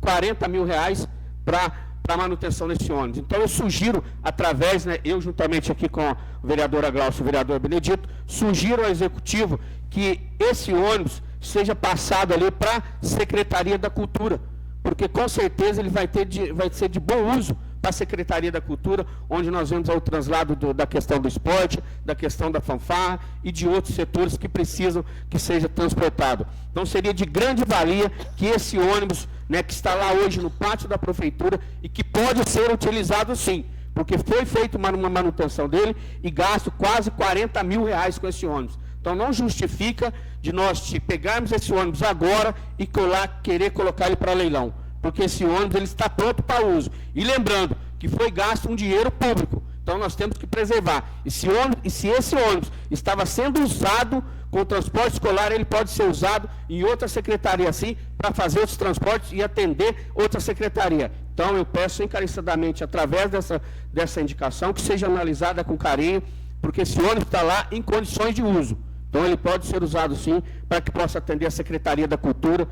R$40 mil para a manutenção desse ônibus. Então, eu sugiro, através, né, eu juntamente aqui com a vereadora Glaucia e o vereador Benedito, sugiro ao Executivo que esse ônibus seja passado ali para a Secretaria da Cultura, porque com certeza ele vai ser de bom uso para a Secretaria da Cultura, onde nós vemos o translado da questão do esporte, da questão da fanfarra e de outros setores que precisam que seja transportado. Então, seria de grande valia que esse ônibus, né, que está lá hoje no pátio da Prefeitura e que pode ser utilizado sim, porque foi feita uma manutenção dele e gasto quase R$40 mil com esse ônibus. Então, não justifica de nós pegarmos esse ônibus agora e querer colocar ele para leilão, porque esse ônibus ele está pronto para uso. E lembrando que foi gasto um dinheiro público, então nós temos que preservar. E se esse ônibus estava sendo usado com o transporte escolar, ele pode ser usado em outra secretaria assim, para fazer outros transportes e atender outra secretaria. Então eu peço encarecidamente, através dessa indicação, que seja analisada com carinho, porque esse ônibus está lá em condições de uso. Então ele pode ser usado sim, para que possa atender a Secretaria da Cultura,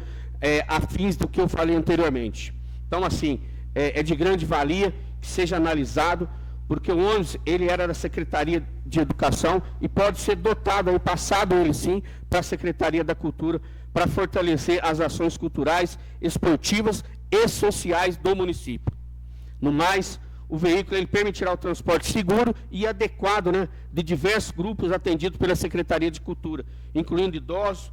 a fins do que eu falei anteriormente. Então, assim, é de grande valia que seja analisado, porque o ônibus, ele era da Secretaria de Educação e pode ser dotado, aí, passado ele sim, para a Secretaria da Cultura, para fortalecer as ações culturais, esportivas e sociais do município. No mais, o veículo ele permitirá o transporte seguro e adequado, né, de diversos grupos atendidos pela Secretaria de Cultura, incluindo idosos,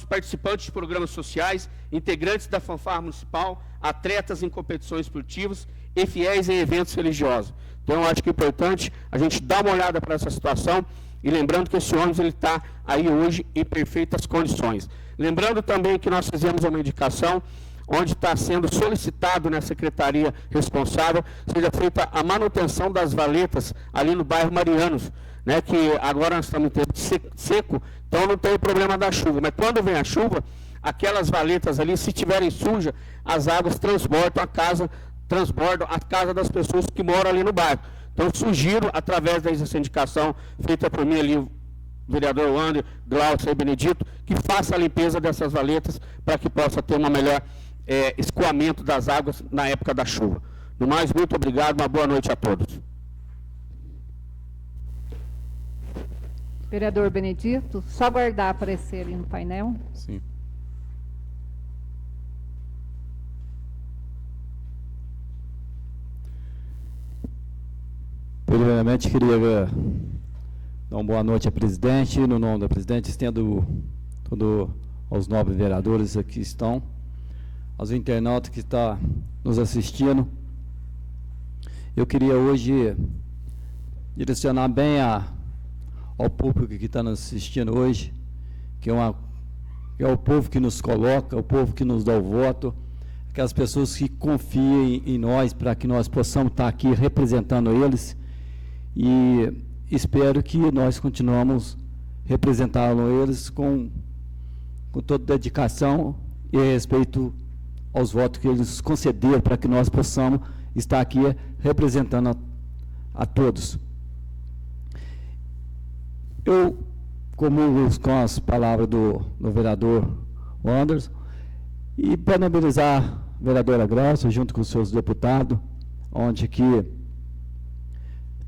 participantes de programas sociais, integrantes da fanfarra municipal, atletas em competições esportivas e fiéis em eventos religiosos. Então, eu acho que é importante a gente dar uma olhada para essa situação e lembrando que esse ônibus está aí hoje em perfeitas condições. Lembrando também que nós fizemos uma indicação onde está sendo solicitado na secretaria responsável, seja feita a manutenção das valetas ali no bairro Marianos, né, que agora nós estamos em tempo seco, então não tem o problema da chuva, mas quando vem a chuva, aquelas valetas ali, se estiverem sujas, as águas transbordam a casa das pessoas que moram ali no bairro. Então, sugiro, através dessa indicação feita por mim ali, o vereador Wander, Glaucia e Benedito, que faça a limpeza dessas valetas para que possa ter uma melhor escoamento das águas na época da chuva. No mais, muito obrigado, uma boa noite a todos. Vereador Benedito, só aguardar aparecer ali no painel. Sim. Primeiramente, queria dar uma boa noite à presidente. No nome da presidente, estendo aos nobres vereadores que estão, aos internautas que estão nos assistindo. Eu queria hoje direcionar bem ao público que está nos assistindo hoje, que é o povo que nos coloca, o povo que nos dá o voto, aquelas pessoas que confiam em nós para que nós possamos estar aqui representando eles, e espero que nós continuemos representando eles com toda dedicação e respeito aos votos que eles concederam para que nós possamos estar aqui representando a todos. Eu comungo com as palavras do vereador Anderson e parabenizar a vereadora Glaucia junto com os seus deputados, onde que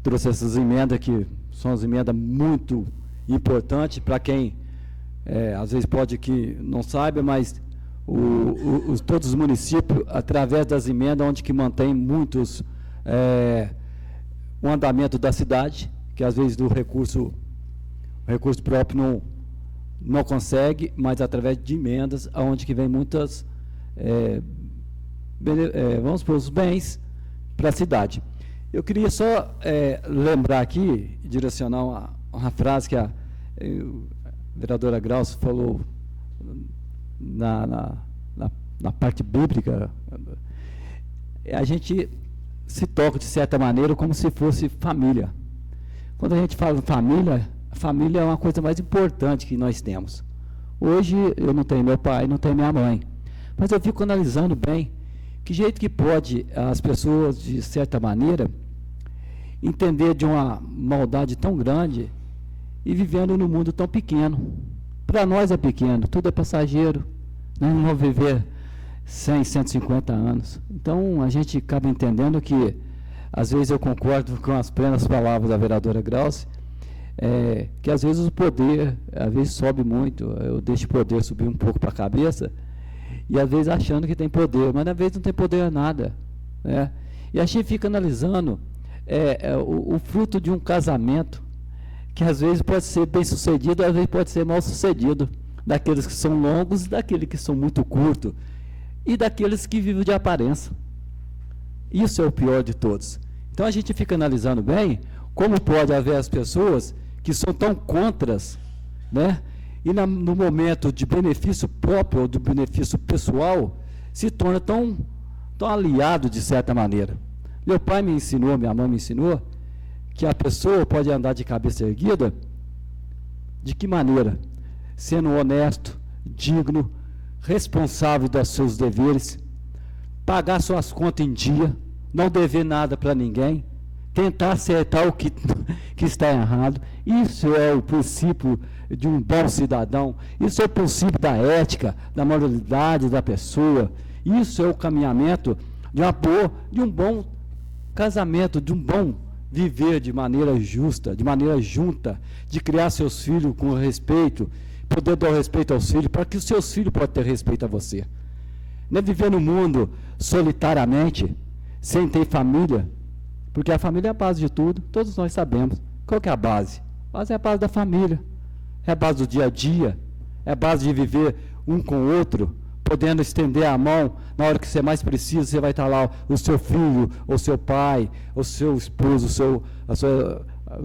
trouxe essas emendas, que são as emendas muito importantes para quem às vezes pode que não saiba, mas todos os municípios, através das emendas, onde que mantém muitos o andamento da cidade, que às vezes o recurso próprio não consegue, mas através de emendas, onde que vem muitas, vamos supor, os bens para a cidade. Eu queria só lembrar aqui, direcionar uma frase que a vereadora Graus falou na parte bíblica. A gente se toca, de certa maneira, como se fosse família. Quando a gente fala família, a família é uma coisa mais importante que nós temos. Hoje eu não tenho meu pai, não tenho minha mãe, mas eu fico analisando bem que jeito que pode as pessoas, de certa maneira, entender de uma maldade tão grande e vivendo num mundo tão pequeno. Para nós é pequeno, tudo é passageiro, nós não vamos viver 100, 150 anos. Então a gente acaba entendendo que, às vezes eu concordo com as plenas palavras da vereadora Graus, que às vezes o poder, às vezes sobe muito, eu deixo o poder subir um pouco para a cabeça, e às vezes achando que tem poder, mas às vezes não tem poder nada, né? E a gente fica analisando o fruto de um casamento, que às vezes pode ser bem sucedido, às vezes pode ser mal sucedido, daqueles que são longos, daqueles que são muito curtos, e daqueles que vivem de aparência. Isso é o pior de todos. Então a gente fica analisando bem como pode haver as pessoas que são tão contras, né? E no momento de benefício próprio ou de benefício pessoal, se torna tão aliado de certa maneira. Meu pai me ensinou, minha mãe me ensinou, que a pessoa pode andar de cabeça erguida, de que maneira? Sendo honesto, digno, responsável dos seus deveres, pagar suas contas em dia, não dever nada para ninguém, tentar acertar o que está errado. Isso é o princípio de um bom cidadão, isso é o princípio da ética, da moralidade da pessoa, isso é o caminhamento de um bom casamento, de um bom viver de maneira justa, de maneira junta, de criar seus filhos com respeito, poder dar respeito aos filhos, para que os seus filhos possam ter respeito a você. Não é viver no mundo solitariamente, sem ter família, porque a família é a base de tudo, todos nós sabemos. Qual que é a base? A base é a base da família, é a base do dia a dia, é a base de viver um com o outro, podendo estender a mão, na hora que você mais precisa, você vai estar lá, o seu filho, ou seu pai, o seu esposo, o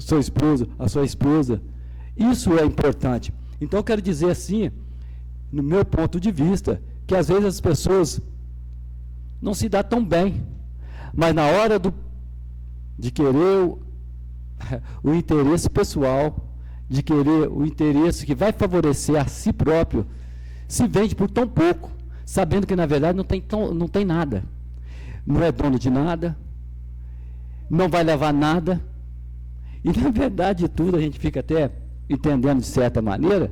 seu esposo, a sua esposa. Isso é importante. Então, eu quero dizer assim, no meu ponto de vista, que às vezes as pessoas não se dão tão bem, mas na hora de querer o interesse pessoal, de querer o interesse que vai favorecer a si próprio, se vende por tão pouco, sabendo que na verdade não tem nada, não é dono de nada, não vai levar nada, e na verdade de tudo a gente fica até entendendo de certa maneira,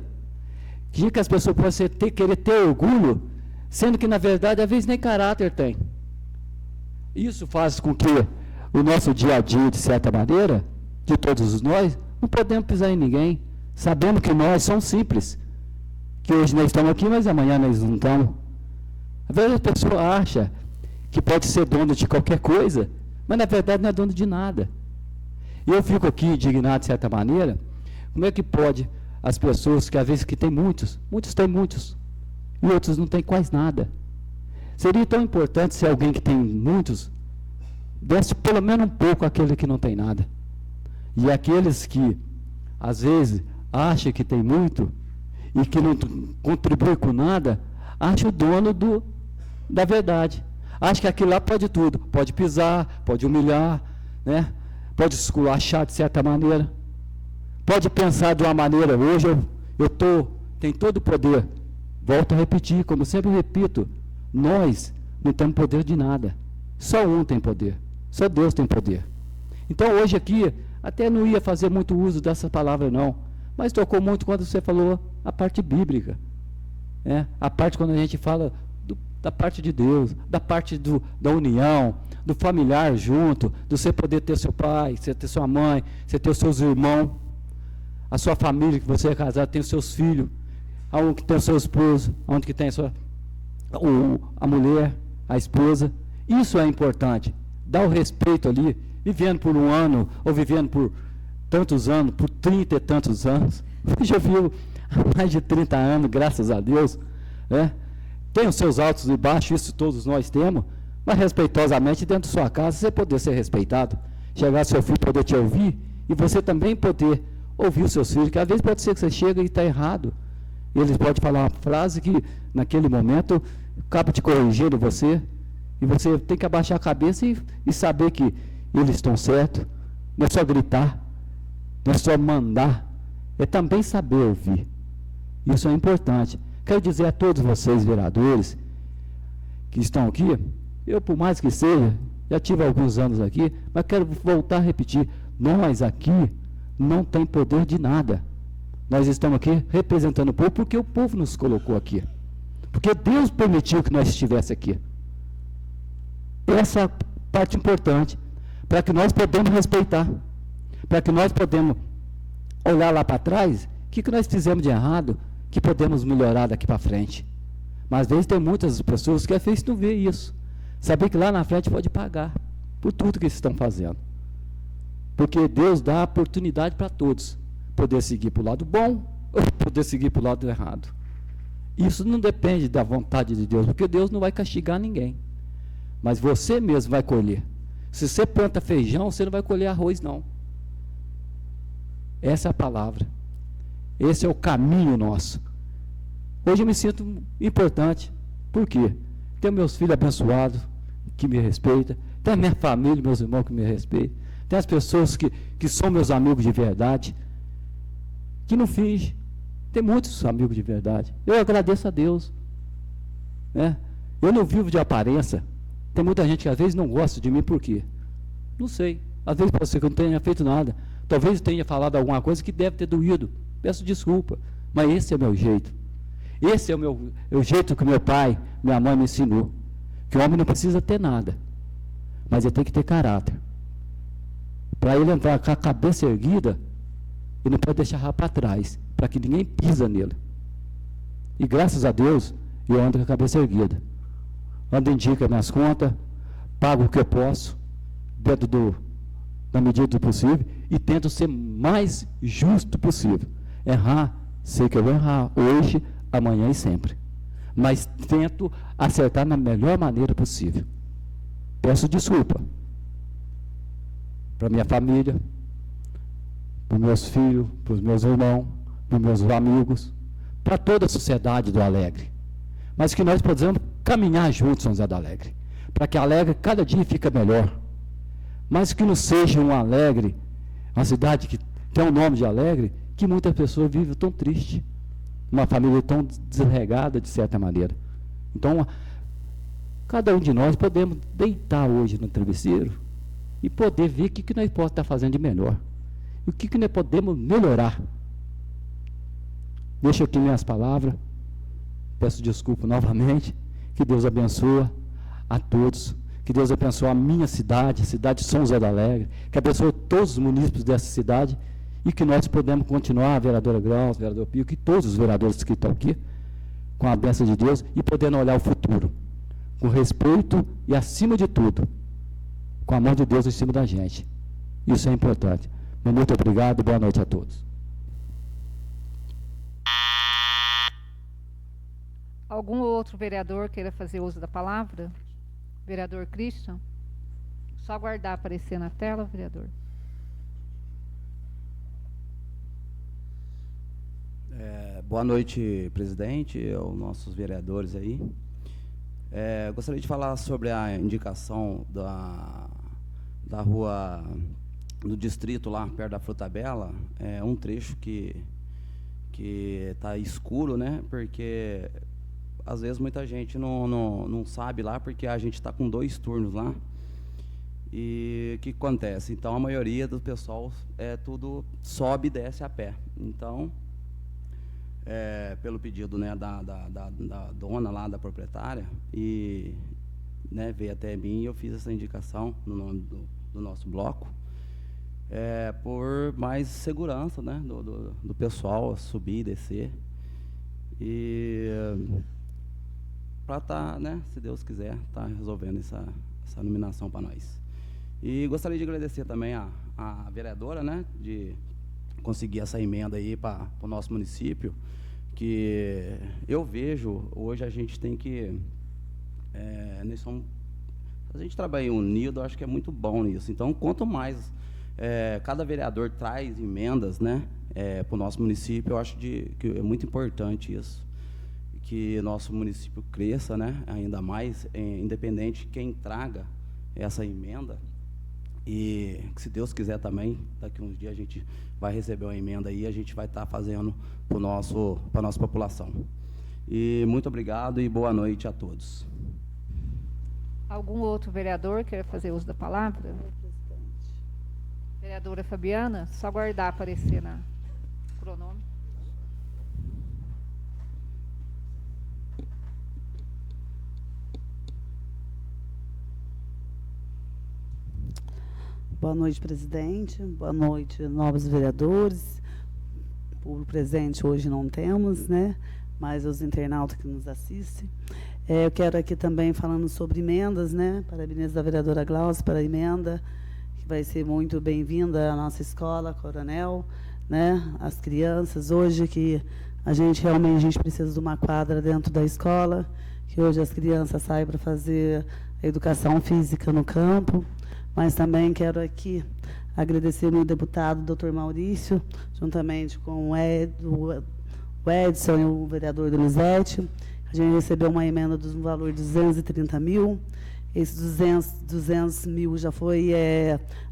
que as pessoas podem querer ter orgulho, sendo que na verdade às vezes nem caráter tem. Isso faz com que o nosso dia a dia, de certa maneira, de todos nós, não podemos pisar em ninguém, sabendo que nós somos simples, que hoje nós estamos aqui, mas amanhã nós não estamos. Às vezes a pessoa acha que pode ser dono de qualquer coisa, mas na verdade não é dono de nada. E eu fico aqui indignado de certa maneira, como é que pode as pessoas que às vezes que tem muitos têm muitos, e outros não têm quase nada. Seria tão importante se alguém que tem muitos desse pelo menos um pouco àquele que não tem nada. E aqueles que às vezes acham que tem muito e que não contribui com nada, acha o dono da verdade. Acha que aquilo lá pode tudo, pode pisar, pode humilhar, né? Pode esculachar de certa maneira, pode pensar de uma maneira, hoje tenho todo o poder. Volto a repetir, como sempre repito, nós não temos poder de nada, só um tem poder, só Deus tem poder. Então hoje aqui, até não ia fazer muito uso dessa palavra não, mas tocou muito quando você falou a parte bíblica, né? A parte quando a gente fala da parte de Deus, da parte da união, do familiar junto, do você poder ter seu pai, você ter sua mãe, você ter os seus irmãos, a sua família, que você é casado, tem os seus filhos, aonde que tem o seu esposo, aonde que tem a mulher, a esposa. Isso é importante. Dar o respeito ali, vivendo por um ano, ou vivendo por tantos anos, por 30 e tantos anos. Hoje eu vivo há mais de 30 anos, graças a Deus, né? Tem os seus altos e baixos, isso todos nós temos, mas respeitosamente dentro da sua casa, você poder ser respeitado, chegar seu filho poder te ouvir, e você também poder ouvir os seus filhos, que às vezes pode ser que você chega e está errado, e eles podem falar uma frase que naquele momento acaba te corrigindo você, e você tem que abaixar a cabeça e saber que eles estão certos. Não é só gritar, não é só mandar, é também saber ouvir. Isso é importante. Quero dizer a todos vocês, vereadores, que estão aqui, eu, por mais que seja, já tive alguns anos aqui, mas quero voltar a repetir, nós aqui não tem poder de nada. Nós estamos aqui representando o povo porque o povo nos colocou aqui. Porque Deus permitiu que nós estivéssemos aqui. Essa é a parte importante, para que nós podemos respeitar, para que nós podemos olhar lá para trás, o que nós fizemos de errado, que podemos melhorar daqui para frente. Mas às vezes tem muitas pessoas que às vezes não vê isso. Saber que lá na frente pode pagar por tudo que eles estão fazendo. Porque Deus dá a oportunidade para todos, poder seguir para o lado bom ou poder seguir para o lado errado. Isso não depende da vontade de Deus, porque Deus não vai castigar ninguém. Mas você mesmo vai colher. Se você planta feijão, você não vai colher arroz, não. Essa é a palavra. Esse é o caminho nosso. Hoje eu me sinto importante. Por quê? Tenho meus filhos abençoados, que me respeitam. Tenho a minha família, meus irmãos que me respeitam. Tem as pessoas que são meus amigos de verdade, que não fingem. Tem muitos amigos de verdade. Eu agradeço a Deus. Né? Eu não vivo de aparência. Tem muita gente que às vezes não gosta de mim, por quê? Não sei. Às vezes pode ser que eu não tenha feito nada. Talvez eu tenha falado alguma coisa que deve ter doído. Peço desculpa. Mas esse é o meu jeito. Esse é o jeito que meu pai, minha mãe me ensinou. Que o homem não precisa ter nada. Mas ele tem que ter caráter. Para ele entrar com a cabeça erguida, ele não pode deixar para trás, para que ninguém pisa nele. E graças a Deus, eu ando com a cabeça erguida. Ando em dia com as minhas contas, pago o que eu posso, dentro da medida do possível, e tento ser mais justo possível. Errar, sei que eu vou errar hoje, amanhã e sempre. Mas tento acertar na melhor maneira possível. Peço desculpa para minha família, para os meus filhos, para os meus irmãos, para os meus amigos, para toda a sociedade do Alegre. Mas que nós possamos caminhar juntos, São José do Alegre, para que Alegre cada dia fique melhor. Mas que não seja um Alegre, uma cidade que tem o nome de Alegre, que muitas pessoas vivem tão triste, uma família tão desregada, de certa maneira. Então, cada um de nós podemos deitar hoje no travesseiro e poder ver o que nós podemos estar fazendo de melhor. E o que nós podemos melhorar. Deixo aqui minhas palavras. Peço desculpa novamente. Que Deus abençoe a todos. Que Deus abençoe a minha cidade, a cidade de São José do Alegre. Que abençoe todos os munícipes dessa cidade. E que nós podemos continuar, a vereadora Graus, o vereador Pio, que todos os vereadores que estão aqui, com a bênção de Deus, e podendo olhar o futuro, com respeito e, acima de tudo, com a mão de Deus em cima da gente. Isso é importante. Muito obrigado e boa noite a todos. Algum outro vereador queira fazer uso da palavra? Vereador Christian? Só aguardar aparecer na tela, vereador. Boa noite, presidente, aos nossos vereadores aí. Gostaria de falar sobre a indicação da rua do distrito lá, perto da Frutabella. É um trecho que está escuro, né? Porque às vezes muita gente não sabe lá, porque a gente está com 2 turnos lá. E o que acontece? Então a maioria do pessoal tudo sobe e desce a pé. Então, pelo pedido, né, da dona lá, da proprietária, e, né, veio até mim e eu fiz essa indicação no nome do nosso bloco, por mais segurança, né, do pessoal subir e descer. E para estar, né, se Deus quiser, tá resolvendo essa nominação para nós. E gostaria de agradecer também a vereadora, né, de conseguir essa emenda aí para o nosso município, que eu vejo, hoje a gente tem que, a gente trabalha unido, eu acho que é muito bom nisso. Então, quanto mais cada vereador traz emendas, né, para o nosso município, eu acho que é muito importante isso, que nosso município cresça, né, ainda mais, independente de quem traga essa emenda. E se Deus quiser também, daqui a uns dias a gente vai receber uma emenda aí, a gente vai estar fazendo para a nossa população. E muito obrigado e boa noite a todos. Algum outro vereador quer fazer uso da palavra? Vereadora Fabiana, só aguardar aparecer na cronômetro. Boa noite, presidente. Boa noite, novos vereadores. Público presente hoje não temos, né? Mas os internautas que nos assistem. Eu quero aqui também, falando sobre emendas, né? Parabenizar a vereadora Glaucia para a emenda, que vai ser muito bem-vinda à nossa escola, Coronel, né? As crianças, hoje que a gente realmente precisa de uma quadra dentro da escola, que hoje as crianças saem para fazer a educação física no campo. Mas também quero aqui agradecer o meu deputado, doutor Maurício, juntamente com o Edson e o vereador Donizete. A gente recebeu uma emenda do valor de 230 mil. Esses 200 mil já foi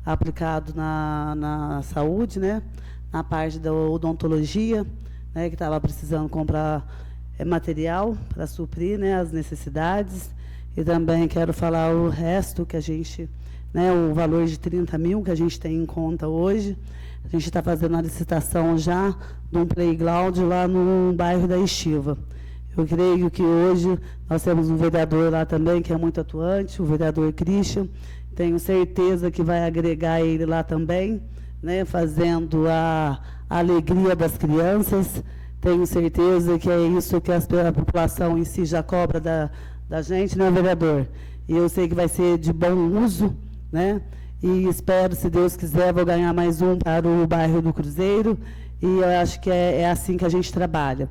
aplicado na saúde, né? Na parte da odontologia, né? Que estava precisando comprar material para suprir, né, as necessidades. E também quero falar o resto que a gente... Né, o valor de 30 mil que a gente tem em conta hoje. A gente está fazendo a licitação já de um playground lá no bairro da Estiva. Eu creio que hoje nós temos um vereador lá também que é muito atuante, o vereador Christian. Tenho certeza que vai agregar ele lá também, né, fazendo a alegria das crianças. Tenho certeza que é isso que a população em si já cobra da gente, né, vereador? E eu sei que vai ser de bom uso, né? E espero, se Deus quiser, vou ganhar mais um para o bairro do Cruzeiro, e eu acho que é assim que a gente trabalha.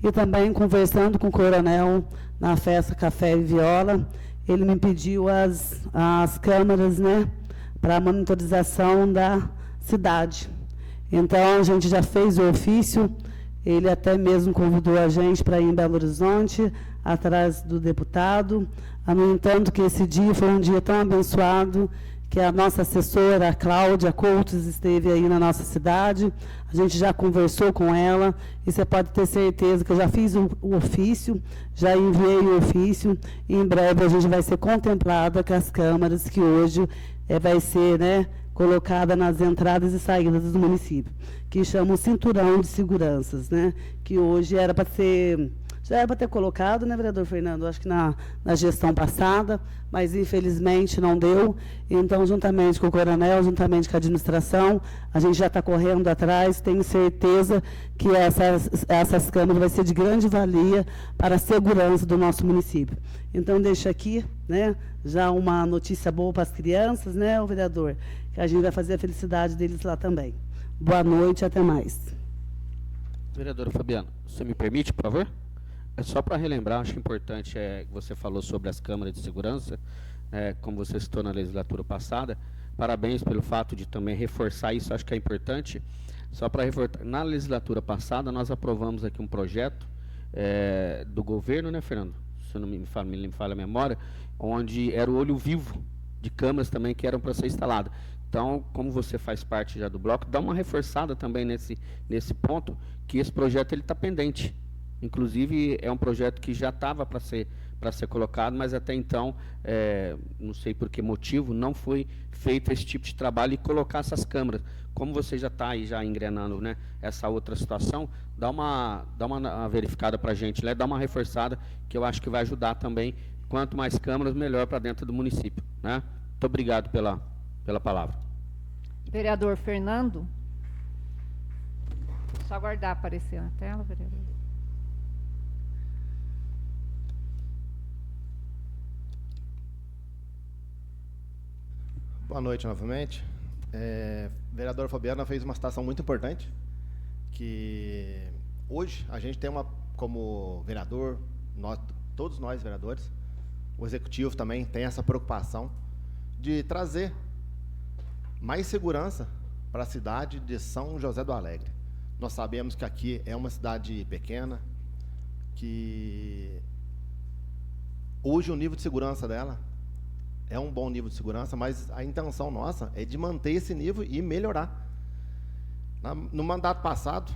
E também, conversando com o coronel na festa Café e Viola, ele me pediu as câmeras, né, para a monitorização da cidade. Então, a gente já fez o ofício, ele até mesmo convidou a gente para ir em Belo Horizonte, atrás do deputado. No entanto, que esse dia foi um dia tão abençoado, que a nossa assessora, a Cláudia Coutos, esteve aí na nossa cidade. A gente já conversou com ela, e você pode ter certeza que eu já fiz o ofício, já enviei o ofício, e em breve a gente vai ser contemplada com as câmaras que hoje vai ser, né, colocada nas entradas e saídas do município, que chamam cinturão de seguranças, né, que hoje era para ser... Já era para ter colocado, né, vereador Fernando? Acho que na gestão passada, mas infelizmente não deu. Então, juntamente com o coronel, juntamente com a administração, a gente já está correndo atrás. Tenho certeza que essas câmeras vão ser de grande valia para a segurança do nosso município. Então, deixo aqui, né, já uma notícia boa para as crianças, né, o vereador, que a gente vai fazer a felicidade deles lá também. Boa noite, até mais. Vereadora Fabiana, você me permite, por favor? É só para relembrar, acho importante que você falou sobre as câmaras de segurança, como você citou na legislatura passada. Parabéns pelo fato de também reforçar isso, acho que é importante. Só para reforçar, na legislatura passada nós aprovamos aqui um projeto do governo, né, Fernando? Se não me falha a memória, onde era o olho vivo de câmeras também que eram para ser instalado. Então, como você faz parte já do bloco, dá uma reforçada também nesse ponto, que esse projeto está pendente. Inclusive, é um projeto que já estava para ser colocado, mas até então, não sei por que motivo, não foi feito esse tipo de trabalho e colocar essas câmeras. Como você já está aí já engrenando, né, essa outra situação, dá uma verificada para a gente, dá uma reforçada, que eu acho que vai ajudar também. Quanto mais câmeras, melhor para dentro do município, né? Muito obrigado pela palavra. Vereador Fernando. Só aguardar aparecer na tela, vereador. Boa noite novamente. Vereadora Fabiana fez uma citação muito importante, que hoje a gente tem como vereador, todos nós vereadores, o executivo também tem essa preocupação de trazer mais segurança para a cidade de São José do Alegre. Nós sabemos que aqui é uma cidade pequena, que hoje o nível de segurança dela é um bom nível de segurança, mas a intenção nossa é de manter esse nível e melhorar. No mandato passado,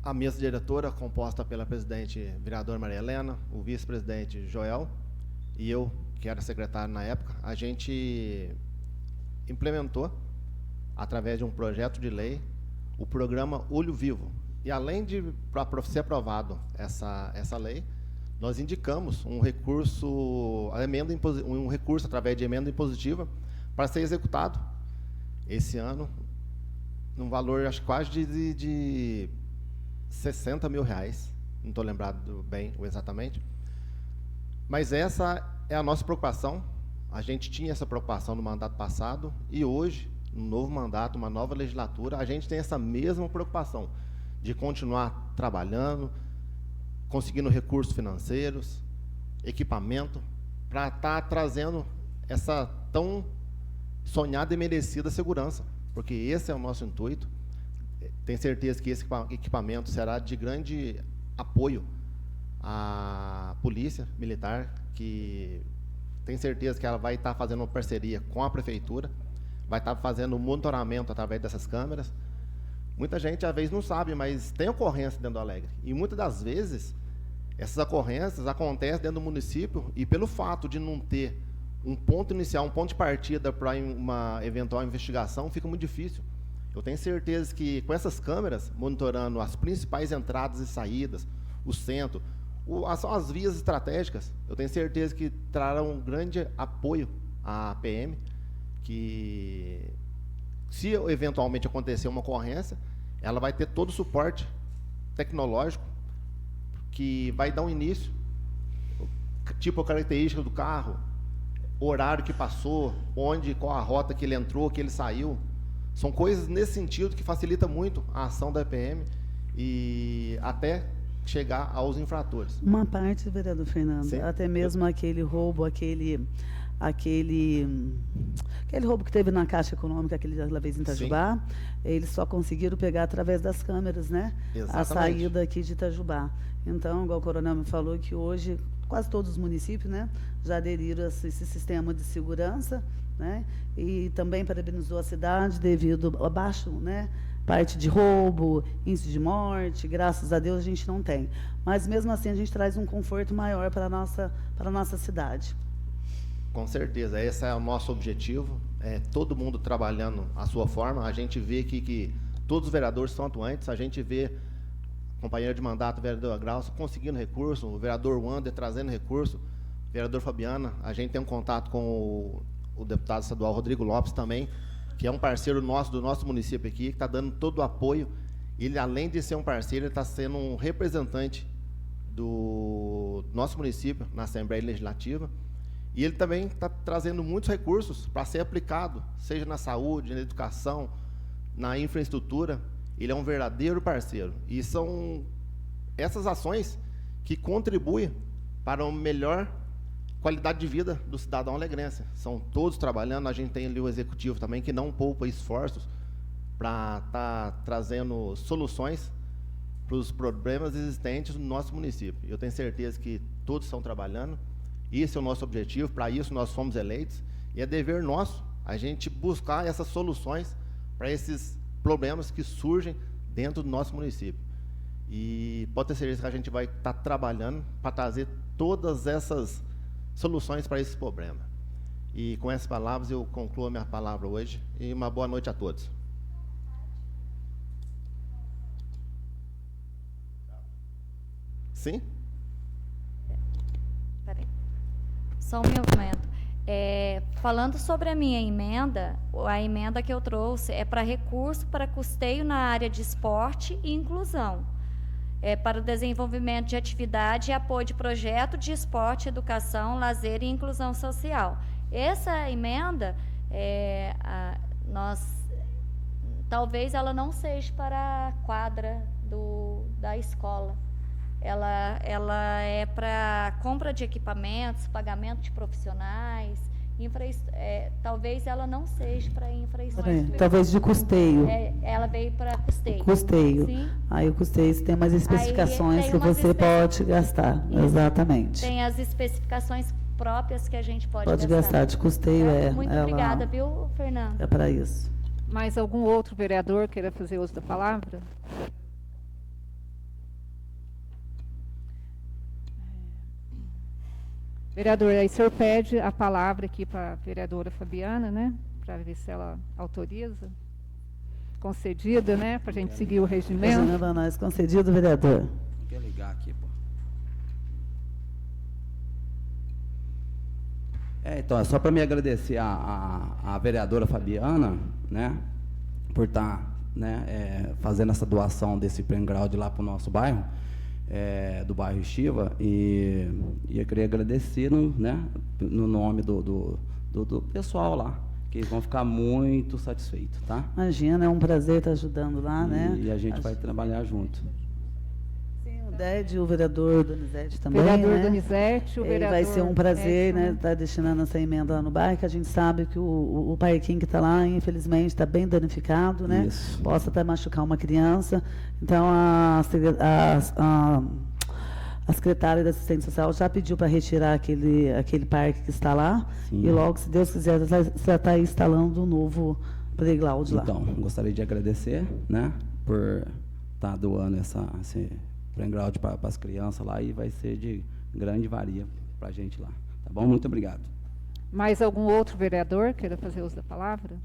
a mesa diretora, composta pela presidente vereadora Maria Helena, o vice-presidente Joel e eu, que era secretário na época, a gente implementou, através de um projeto de lei, o programa Olho Vivo. E além de ser aprovado essa lei, nós indicamos um recurso através de emenda impositiva para ser executado esse ano, num valor, acho quase de 60 mil reais, não estou lembrado bem exatamente, mas essa é a nossa preocupação. A gente tinha essa preocupação no mandato passado e hoje, no novo mandato, uma nova legislatura, a gente tem essa mesma preocupação de continuar trabalhando, conseguindo recursos financeiros, equipamento, para estar trazendo essa tão sonhada e merecida segurança, porque esse é o nosso intuito. Tenho certeza que esse equipamento será de grande apoio à Polícia Militar, que tenho certeza que ela vai estar fazendo uma parceria com a Prefeitura, vai estar fazendo um monitoramento através dessas câmeras. Muita gente, às vezes, não sabe, mas tem ocorrência dentro do Alegre. E, muitas das vezes, essas ocorrências acontecem dentro do município e, pelo fato de não ter um ponto inicial, um ponto de partida para uma eventual investigação, fica muito difícil. Eu tenho certeza que, com essas câmeras, monitorando as principais entradas e saídas, o centro, as vias estratégicas, eu tenho certeza que trarão um grande apoio à PM, que, se eventualmente acontecer uma ocorrência, ela vai ter todo o suporte tecnológico que vai dar um início, tipo a característica do carro, horário que passou, qual a rota que ele entrou, que ele saiu. São coisas nesse sentido que facilita muito a ação da EPM e até chegar aos infratores. Uma parte, vereador Fernando, sim, até mesmo aquele roubo, aquele roubo que teve na Caixa Econômica aquela vez em Itajubá, sim, eles só conseguiram pegar através das câmeras, né? Exatamente. A saída aqui de Itajubá. Então, igual o coronel me falou, que hoje quase todos os municípios, né, já aderiram a esse sistema de segurança, né? E também parabenizou a cidade devido a baixo, né, parte de roubo, índice de morte, graças a Deus a gente não tem. Mas mesmo assim a gente traz um conforto maior para a nossa cidade. Com certeza, esse é o nosso objetivo, todo mundo trabalhando à sua forma. A gente vê que todos os vereadores são atuantes, a gente vê companheiro de mandato, o vereador Grauso, conseguindo recurso, o vereador Wander trazendo recurso, o vereador Fabiana, a gente tem um contato com o deputado estadual Rodrigo Lopes também, que é um parceiro nosso, do nosso município aqui, que está dando todo o apoio. Ele, além de ser um parceiro, ele está sendo um representante do nosso município na Assembleia Legislativa. E ele também está trazendo muitos recursos para ser aplicado, seja na saúde, na educação, na infraestrutura. Ele é um verdadeiro parceiro. E são essas ações que contribuem para uma melhor qualidade de vida do cidadão alegrense. São todos trabalhando. A gente tem ali o executivo também, que não poupa esforços para estar trazendo soluções para os problemas existentes no nosso município. Eu tenho certeza que todos estão trabalhando. Esse é o nosso objetivo, para isso nós fomos eleitos, e é dever nosso a gente buscar essas soluções para esses problemas que surgem dentro do nosso município. E pode ter certeza que a gente vai estar trabalhando para trazer todas essas soluções para esse problema. E com essas palavras eu concluo a minha palavra hoje, e uma boa noite a todos. Sim? Peraí. Só um momento. Falando sobre a minha emenda, a emenda que eu trouxe é para recurso para custeio na área de esporte e inclusão, para o desenvolvimento de atividade e apoio de projeto de esporte, educação, lazer e inclusão social. Essa emenda talvez ela não seja para a quadra da escola. Ela é para compra de equipamentos, pagamento de profissionais, talvez ela não seja para infraestrutura. Talvez de custeio. Ela veio para custeio. Custeio. Sim. Aí o custeio tem umas especificações que você pode gastar. Isso. Exatamente. Tem as especificações próprias que a gente pode gastar. De custeio Muito obrigada, viu, Fernanda? É para isso. Mais algum outro vereador queira fazer uso da palavra? Vereador, aí o senhor pede a palavra aqui para a vereadora Fabiana, né? Para ver se ela autoriza. Concedida, né? Para a gente seguir o regimento. Regimento a nós, concedido, vereador. Quer ligar aqui, pô. Então, é só para me agradecer a vereadora Fabiana, né? Por estar fazendo essa doação desse playground lá para o nosso bairro. Do bairro Estiva, e eu queria agradecer no nome do pessoal lá, que eles vão ficar muito satisfeitos, tá? Imagina, é um prazer estar ajudando lá, né? E a gente vai trabalhar junto. Sim, o DED, o vereador Donizete também, vereador né? Donizete, o vereador vai ser um prazer, Edson, né, estar destinando essa emenda lá no bairro, que a gente sabe que o parquinho que está lá, infelizmente, está bem danificado, né? Isso. Possa até machucar uma criança. Então, a secretária da Assistência Social já pediu para retirar aquele parque que está lá. Sim. E logo, se Deus quiser, já está instalando um novo playground lá. Então, gostaria de agradecer, né, por estar doando esse playground para as crianças lá, e vai ser de grande valia para a gente lá. Tá bom? Muito obrigado. Mais algum outro vereador queira fazer uso da palavra?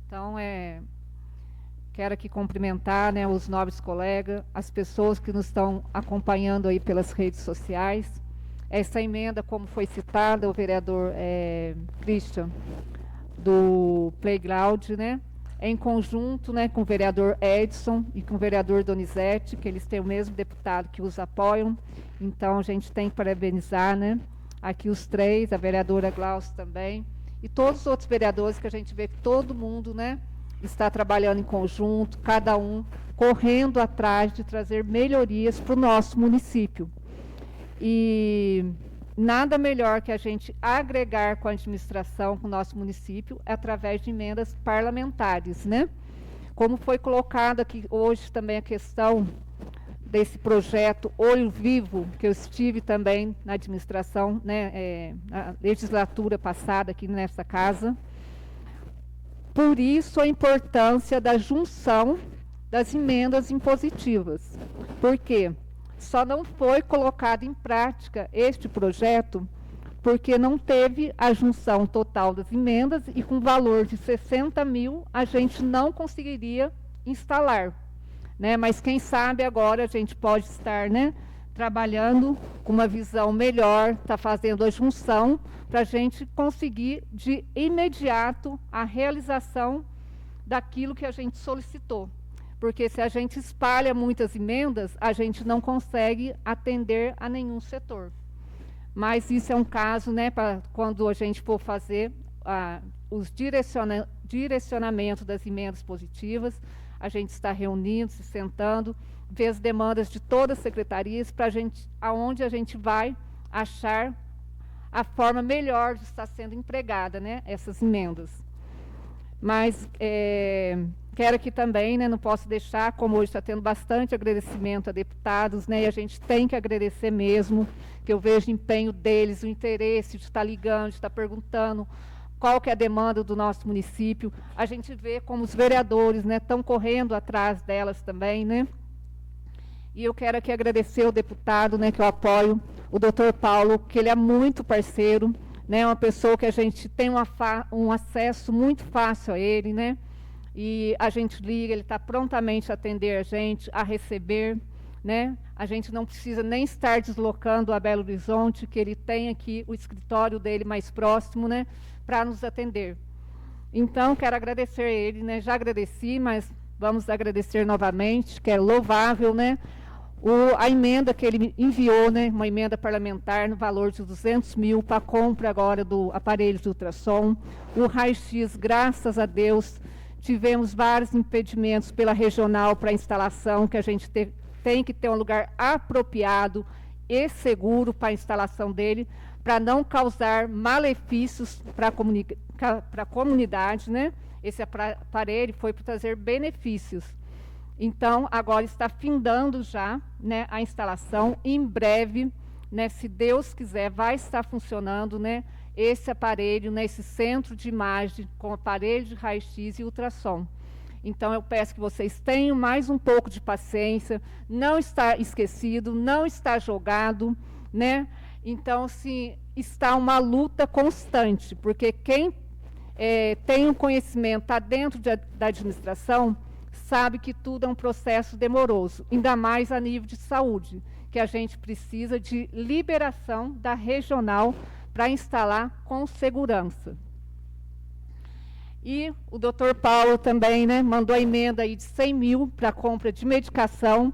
Então, quero aqui cumprimentar, né, os nobres colegas, as pessoas que nos estão acompanhando aí pelas redes sociais. Essa emenda, como foi citada, o vereador Christian, do Playground, né, em conjunto, né, com o vereador Edson e com o vereador Donizete, que eles têm o mesmo deputado que os apoiam. Então, a gente tem que parabenizar, né, aqui os três, a vereadora Glaucia também, e todos os outros vereadores, que a gente vê que todo mundo, né, está trabalhando em conjunto, cada um correndo atrás de trazer melhorias para o nosso município. E nada melhor que a gente agregar com a administração, com o nosso município, através de emendas parlamentares, né? Como foi colocado aqui hoje também a questão desse projeto Olho Vivo, que eu estive também na administração, né, na legislatura passada aqui nessa casa. Por isso, a importância da junção das emendas impositivas. Por quê? Só não foi colocado em prática este projeto porque não teve a junção total das emendas, e com valor de 60 mil a gente não conseguiria instalar, né? Mas quem sabe agora a gente pode estar, né, trabalhando com uma visão melhor, está fazendo a junção para a gente conseguir de imediato a realização daquilo que a gente solicitou. Porque se a gente espalha muitas emendas, a gente não consegue atender a nenhum setor. Mas isso é um caso, né, para quando a gente for fazer os direcionamentos das emendas positivas, a gente está reunindo, se sentando, ver as demandas de todas as secretarias, para a gente, aonde a gente vai achar a forma melhor de estar sendo empregada, né, essas emendas. Mas quero aqui também, né, não posso deixar, como hoje está tendo bastante agradecimento a deputados, né, e a gente tem que agradecer mesmo, que eu vejo o empenho deles, o interesse de estar ligando, de estar perguntando qual que é a demanda do nosso município. A gente vê como os vereadores, né, estão correndo atrás delas também, né. E eu quero aqui agradecer o deputado, né, que eu apoio, o doutor Paulo, que ele é muito parceiro, né, uma pessoa que a gente tem um acesso muito fácil a ele, né, e a gente liga, ele está prontamente a atender a gente, a receber, né, a gente não precisa nem estar deslocando a Belo Horizonte, que ele tem aqui o escritório dele mais próximo, né, para nos atender. Então, quero agradecer a ele, né, já agradeci, mas vamos agradecer novamente, que é louvável, né, A emenda que ele enviou, né, uma emenda parlamentar no valor de 200 mil para a compra agora do aparelho de ultrassom. O raio-x, graças a Deus, tivemos vários impedimentos pela regional para a instalação, que a gente tem que ter um lugar apropriado e seguro para a instalação dele, para não causar malefícios para a comunidade, né? Esse aparelho foi para trazer benefícios. Então, agora está findando já, né, a instalação. Em breve, né, se Deus quiser, vai estar funcionando, né, esse aparelho nesse centro de imagem com aparelho de raio-x e ultrassom. Então, eu peço que vocês tenham mais um pouco de paciência, não está esquecido, não está jogado, né? Então, assim, está uma luta constante, porque quem tem um conhecimento, está dentro da administração, sabe que tudo é um processo demoroso, ainda mais a nível de saúde, que a gente precisa de liberação da regional para instalar com segurança. E o doutor Paulo também, né, mandou a emenda aí de 100 mil para a compra de medicação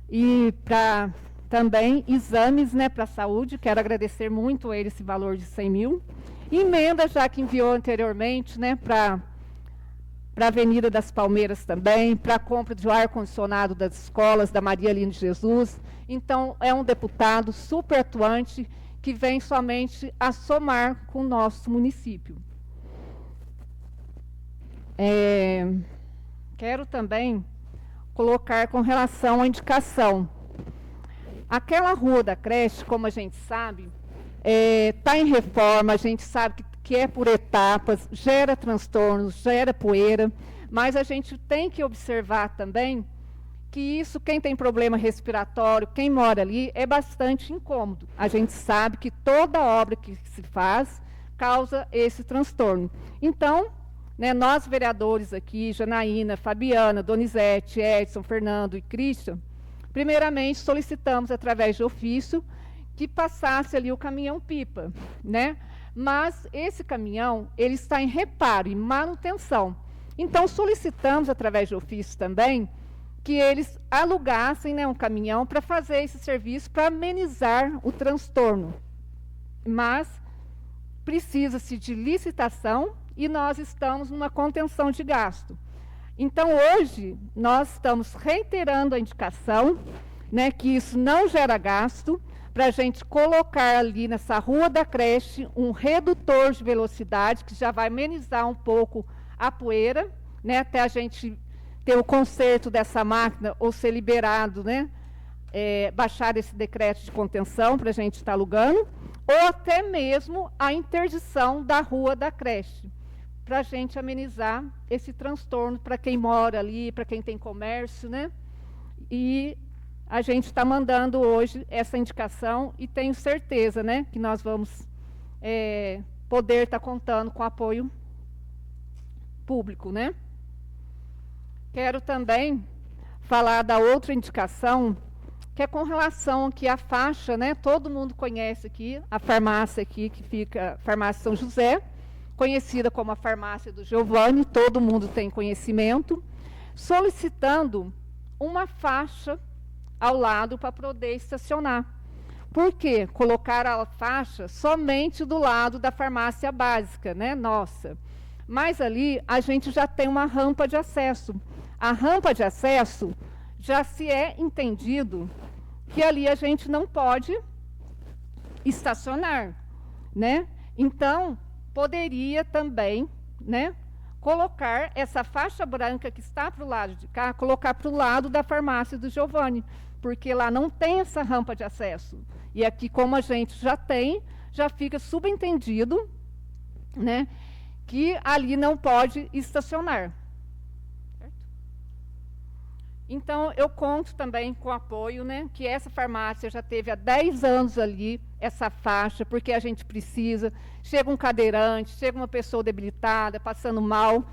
e para também exames, né, para a saúde. Quero agradecer muito a ele esse valor de 100 mil. E emenda, já que enviou anteriormente, né, para a Avenida das Palmeiras também, para a compra de ar-condicionado das escolas da Maria Aline Jesus. Então, é um deputado super atuante que vem somente a somar com o nosso município. Quero também colocar com relação à indicação. Aquela rua da creche, como a gente sabe, está em reforma, a gente sabe que é por etapas, gera transtornos, gera poeira, mas a gente tem que observar também que isso, quem tem problema respiratório, quem mora ali, é bastante incômodo. A gente sabe que toda obra que se faz causa esse transtorno. Então, né, nós vereadores aqui, Janaína, Fabiana, Donizete, Edson, Fernando e Christian, primeiramente solicitamos, através de ofício, que passasse ali o caminhão-pipa, né? Mas esse caminhão, ele está em reparo, em manutenção. Então, solicitamos, através de ofício também, que eles alugassem, né, um caminhão para fazer esse serviço, para amenizar o transtorno. Mas precisa-se de licitação e nós estamos numa contenção de gasto. Então, hoje, nós estamos reiterando a indicação, né, que isso não gera gasto, para a gente colocar ali nessa rua da creche um redutor de velocidade, que já vai amenizar um pouco a poeira, né, até a gente ter o conserto dessa máquina ou ser liberado, né, baixar esse decreto de contenção para a gente estar alugando, ou até mesmo a interdição da rua da creche, para a gente amenizar esse transtorno para quem mora ali, para quem tem comércio, né? E a gente está mandando hoje essa indicação e tenho certeza, né, que nós vamos poder estar contando com apoio público, né? Quero também falar da outra indicação, que é com relação aqui à faixa, né? Todo mundo conhece aqui, a farmácia aqui, que fica, Farmácia São José, conhecida como a farmácia do Giovanni, todo mundo tem conhecimento, solicitando uma faixa ao lado para poder estacionar. Por quê? Colocar a faixa somente do lado da farmácia básica, né? Nossa. Mas ali a gente já tem uma rampa de acesso. A rampa de acesso já se é entendido que ali a gente não pode estacionar, né? Então, poderia também, né, colocar essa faixa branca que está para o lado de cá, colocar para o lado da farmácia do Giovanni, porque lá não tem essa rampa de acesso. E aqui, como a gente já tem, já fica subentendido, né, que ali não pode estacionar. Certo? Então, eu conto também com o apoio, né, que essa farmácia já teve há 10 anos ali, essa faixa, porque a gente precisa. Chega um cadeirante, chega uma pessoa debilitada, passando mal,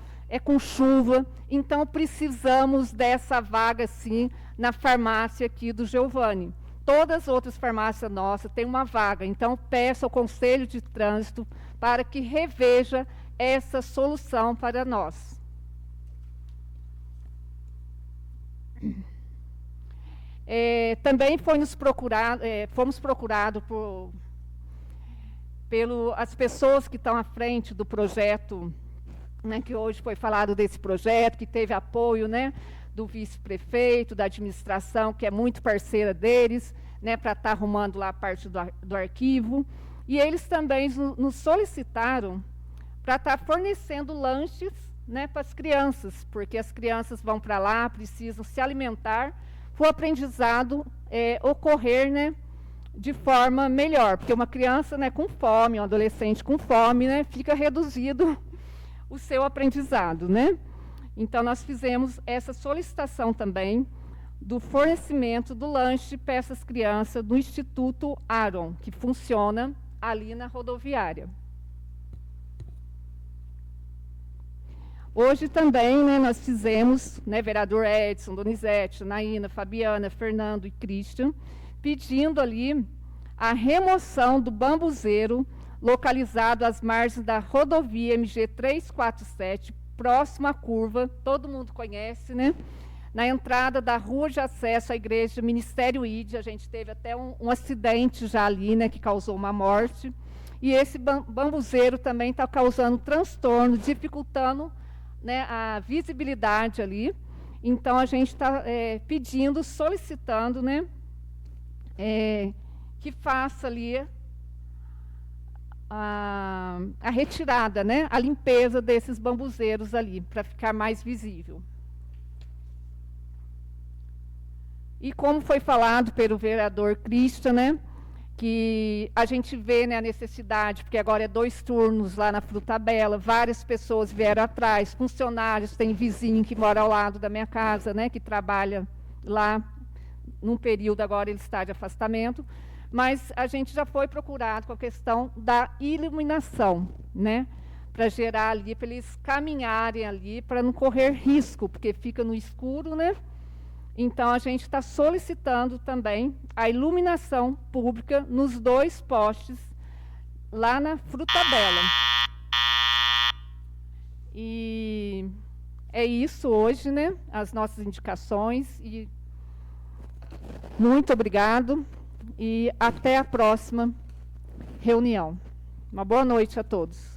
com chuva, então precisamos dessa vaga, sim, na farmácia aqui do Giovanni. Todas as outras farmácias nossas têm uma vaga, então peço ao Conselho de Trânsito para que reveja essa solução para nós. Também fomos procurados pelas pessoas que estão à frente do projeto, né, que hoje foi falado desse projeto, que teve apoio, né, do vice-prefeito, da administração, que é muito parceira deles, né, para estar arrumando lá a parte do arquivo. E eles também nos solicitaram para estar fornecendo lanches, né, para as crianças, porque as crianças vão para lá, precisam se alimentar, para o aprendizado ocorrer, né, de forma melhor, porque uma criança, né, com fome, um adolescente com fome, né, fica reduzido o seu aprendizado, né? Então, nós fizemos essa solicitação também do fornecimento do lanche para essas crianças do Instituto Aron, que funciona ali na rodoviária. Hoje também, né, nós fizemos, né, vereador Edson, Donizete, Naína, Fabiana, Fernando e Christian, pedindo ali a remoção do bambuzeiro localizado às margens da rodovia MG 347, próximo à curva, todo mundo conhece, né? Na entrada da rua de acesso à igreja Ministério ID, a gente teve até um acidente já ali, né, que causou uma morte. E esse bambuzeiro também está causando transtorno, dificultando, né, a visibilidade ali. Então, a gente está pedindo, solicitando, né, que faça ali a retirada, né, a limpeza desses bambuzeiros ali, para ficar mais visível. E como foi falado pelo vereador Christian, né, que a gente vê, né, a necessidade, porque agora é 2 turnos lá na Fruta Bela, várias pessoas vieram atrás, funcionários, tem vizinho que mora ao lado da minha casa, né, que trabalha lá, num período agora ele está de afastamento, mas a gente já foi procurado com a questão da iluminação, né, para gerar ali, para eles caminharem ali, para não correr risco, porque fica no escuro, né? Então, a gente está solicitando também a iluminação pública nos 2 postes lá na Fruta Bela. E é isso hoje, né? As nossas indicações. E muito obrigado e até a próxima reunião. Uma boa noite a todos.